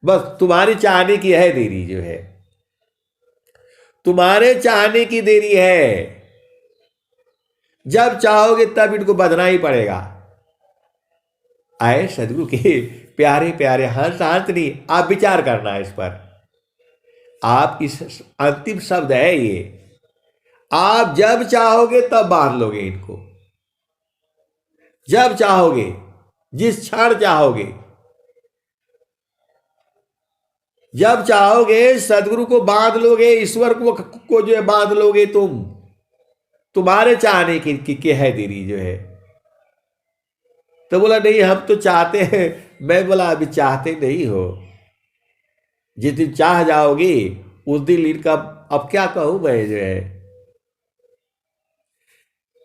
बस तुम्हारी चाहने की है देरी जो है, तुम्हारे चाहने की देरी है। जब चाहोगे तब इनको बदना ही पड़ेगा। आए सदगुरु के प्यारे प्यारे हंस हंस नहीं, आप विचार करना है इस पर। आप इस अंतिम शब्द है ये, आप जब चाहोगे तब बांध लोगे इनको, जब चाहोगे, जिस क्षण चाहोगे, जब चाहोगे सदगुरु को बांध लोगे, ईश्वर को जो है बांध लोगे तुम। तुम्हारे चाहने की है देरी जो है। तो बोला नहीं हम तो चाहते हैं। मैं बोला अभी चाहते नहीं हो, जिस दिन चाह जाओगी उस दिन इनका अब क्या कहूं मैं जो है।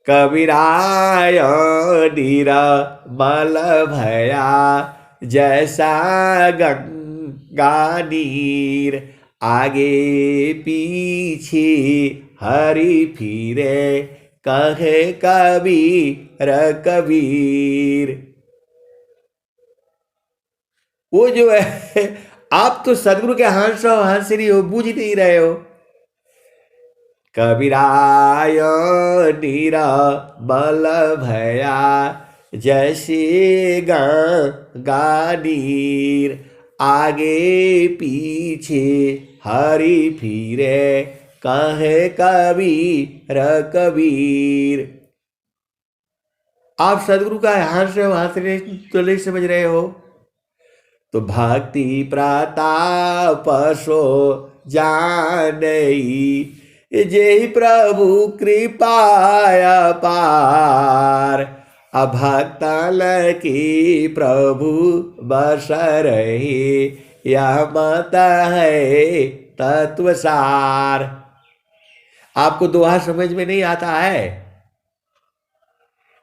कबीराय नीरा मल भया जैसा गंगा नीर, आगे पीछे हरि फिरे कहे कबीर कबीर। वो जो है, आप तो सदगुरु के हंस हो, हंस रही हो, बूझ नहीं रहे हो। कबीराय नीरा मल भया जैसे गंगा नीर, आगे पीछे हरि फिरे कहे कबीर कबीर। आप सदगुरु का हंस रहे हो, हंस रहे तो नहीं समझ रहे हो। तो भक्ति प्रताप सो जानई, जय प्रभु कृपाया पार, अभक्तल की प्रभु बस रही, यह मत है तत्व सार। आपको दोहा समझ में नहीं आता है?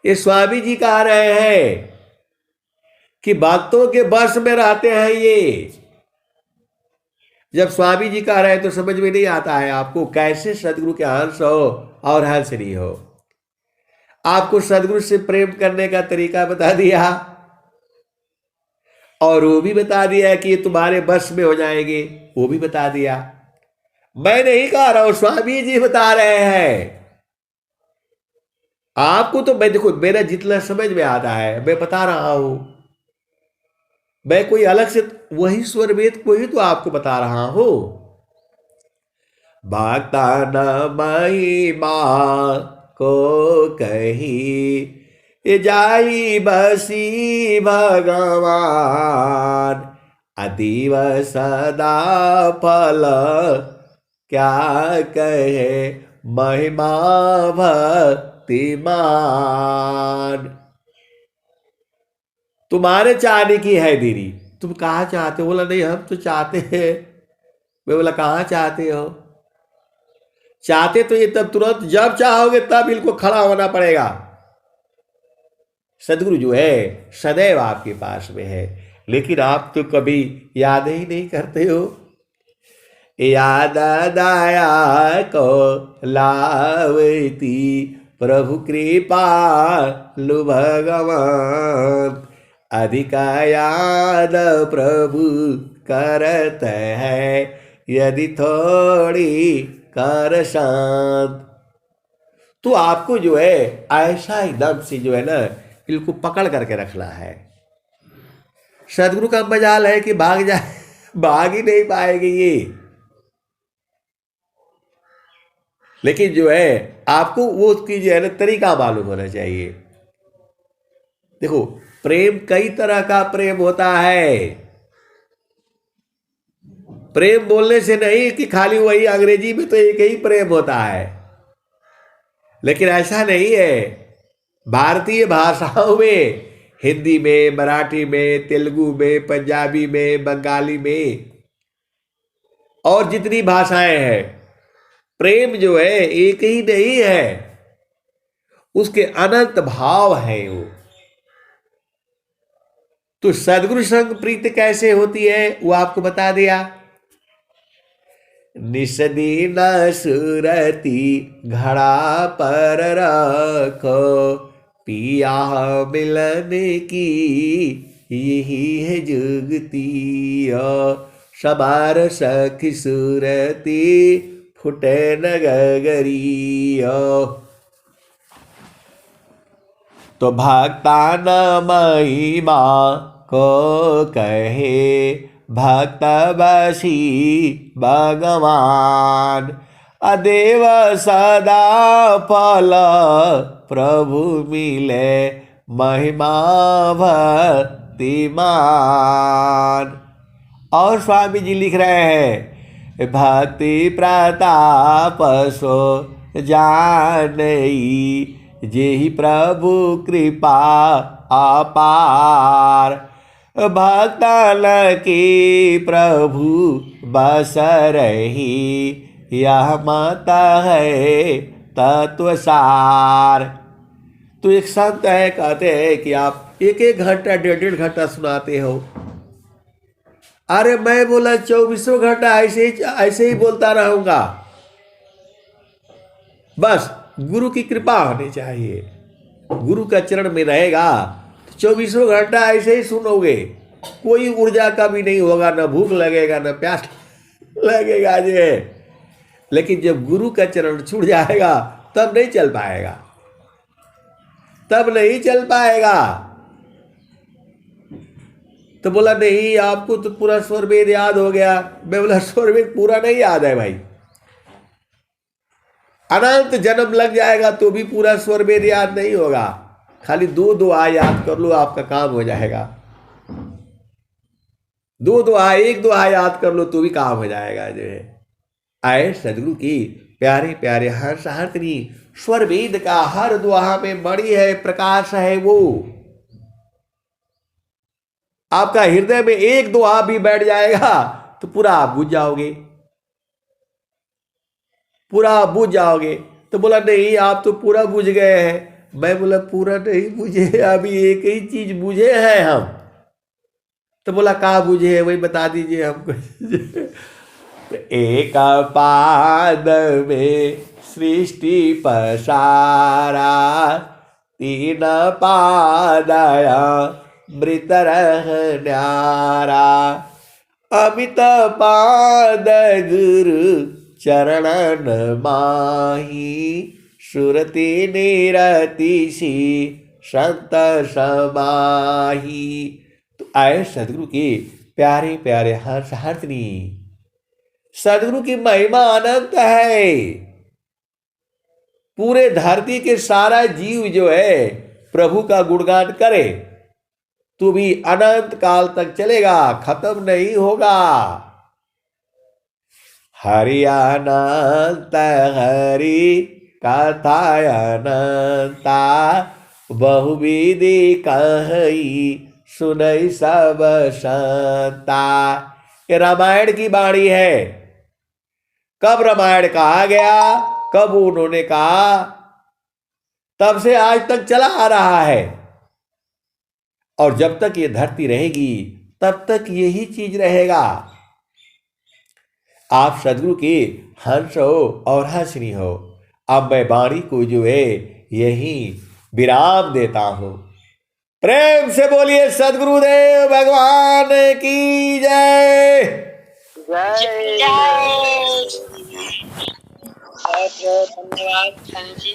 ये स्वामी जी कह रहे हैं कि भक्तों के बस में रहते हैं ये। जब स्वामी जी कह रहे हैं तो समझ में नहीं आता है आपको, कैसे सदगुरु के हंस हो और हंस नहीं हो। आपको सदगुरु से प्रेम करने का तरीका बता दिया और वो भी बता दिया कि ये तुम्हारे बस में हो जाएंगे, वो भी बता दिया। मैं नहीं कह रहा हूं, स्वामी जी बता रहे हैं आपको। तो मैं देखो, मेरा जितना समझ में आता है मैं बता रहा हूं। मैं कोई अलग से, वही स्वर वेद को ही तो आपको बता रहा हूं। भक्ता न महिमा को कही, जाई बसी भगवान, अतीव सदा फल क्या कहे, महिमा भक्तिमान। तुम्हारे चाहने की है देरी, तुम कहाँ चाहते हो। बोला नहीं हम तो चाहते हैं। मैं बोला कहाँ चाहते हो। चाहते तो ये तब तुरंत जब चाहोगे तब इनको खड़ा होना पड़ेगा। सदगुरु जो है सदैव आपके पास में है, लेकिन आप तो कभी याद ही नहीं करते हो। याद दया को लावती प्रभु कृपालु भगवान, अधिक याद प्रभु करत है यदि थोड़ी कर शांत। तो आपको जो है ऐसा एकदम से जो है ना बिल्कुल पकड़ करके रखना है। सदगुरु का मजाल है कि भाग जाए, भाग ही नहीं पाएगी ये, लेकिन जो है आपको वो उसकी जो है ना तरीका मालूम होना चाहिए। देखो, प्रेम कई तरह का प्रेम होता है। प्रेम बोलने से नहीं कि खाली वही अंग्रेजी में तो एक ही प्रेम होता है, लेकिन ऐसा नहीं है। भारतीय भाषाओं में, हिंदी में, मराठी में, तेलुगु में, पंजाबी में, बंगाली में और जितनी भाषाएं हैं, प्रेम जो है एक ही नहीं है, उसके अनंत भाव है वो। तो सदगुरु संग प्रीति कैसे होती है वो आपको बता दिया। निषदीन सुरती घड़ा पर रखो, पिया मिलन की यही है जुगती, सबार सखी सुरती फुटे न गगरिया। तो भक्ता न महिमा को कहे भक्त बसी भगवान, अदेव सदा फल प्रभु मिले महिमा भक्तिमान। और स्वामी जी लिख रहे हैं, भक्ति प्रताप सो जानई, जेहि प्रभु कृपा अपार, भक्तन की प्रभु बस रही, यह मत है तत्वसार। तो एक संत है, कहते हैं कि आप एक एक घंटा 1.5 घंटा सुनाते हो। अरे मैं बोला 24 घंटा ऐसे ही बोलता रहूंगा। बस गुरु की कृपा होनी चाहिए, गुरु का चरण में रहेगा तो 24 घंटा ऐसे ही सुनोगे, कोई ऊर्जा का भी नहीं होगा, ना भूख लगेगा ना प्यास लगेगा जी। लेकिन जब गुरु का चरण छूट जाएगा तब नहीं चल पाएगा, तब नहीं चल पाएगा। तो बोला नहीं आपको तो पूरा स्वर वेद याद हो गया। मैं बोला स्वर वेद पूरा नहीं याद है भाई, अनंत जन्म लग जाएगा तो भी पूरा स्वर वेद याद नहीं होगा। खाली 2 दुआ याद कर लो, आपका काम हो जाएगा। 2 दुआ, 1 दुआ याद कर लो तो भी काम हो जाएगा जो है। आए सदगुरु की प्यारे प्यारे हर्ष हर्षनी स्वर वेद का हर दुआ में मणि है, प्रकाश है। वो आपका हृदय में 1 दुआ भी बैठ जाएगा तो पूरा आप बुझ जाओगे, पूरा बुझ जाओगे। तो बोला नहीं आप तो पूरा बुझ गए हैं। मैं बोला पूरा नहीं बुझे, अभी एक ही चीज बुझे हैं हम। तो बोला कहाँ बुझे है वही बता दीजिए हमको। एक पाद में सृष्टि पसारा, 3 पादया मृत रह न्यारा, अमित पाद गुरु चरणन माही, सुरति निरति सी संत समाही। तो आए सदगुरु के प्यारे प्यारे हर्ष हर्षनी। सदगुरु की महिमा अनंत है। पूरे धरती के सारा जीव जो है प्रभु का गुणगान करे तो भी अनंत काल तक चलेगा, खत्म नहीं होगा। हरि अनंत हरि कथा अनंता, बहुविधि कही सुनई सब संता। ये रामायण की वाणी है। कब रामायण कहा गया, कब उन्होंने कहा, तब से आज तक चला आ रहा है। और जब तक ये धरती रहेगी तब तक यही चीज रहेगा। आप सदगुरु के हंस हो और हंसनी हो। अब मैं वाणी को जो है यही विराम देता हूं। प्रेम से बोलिए सदगुरुदेव भगवान की जय। जय। बहुत बहुत धन्यवाद जी।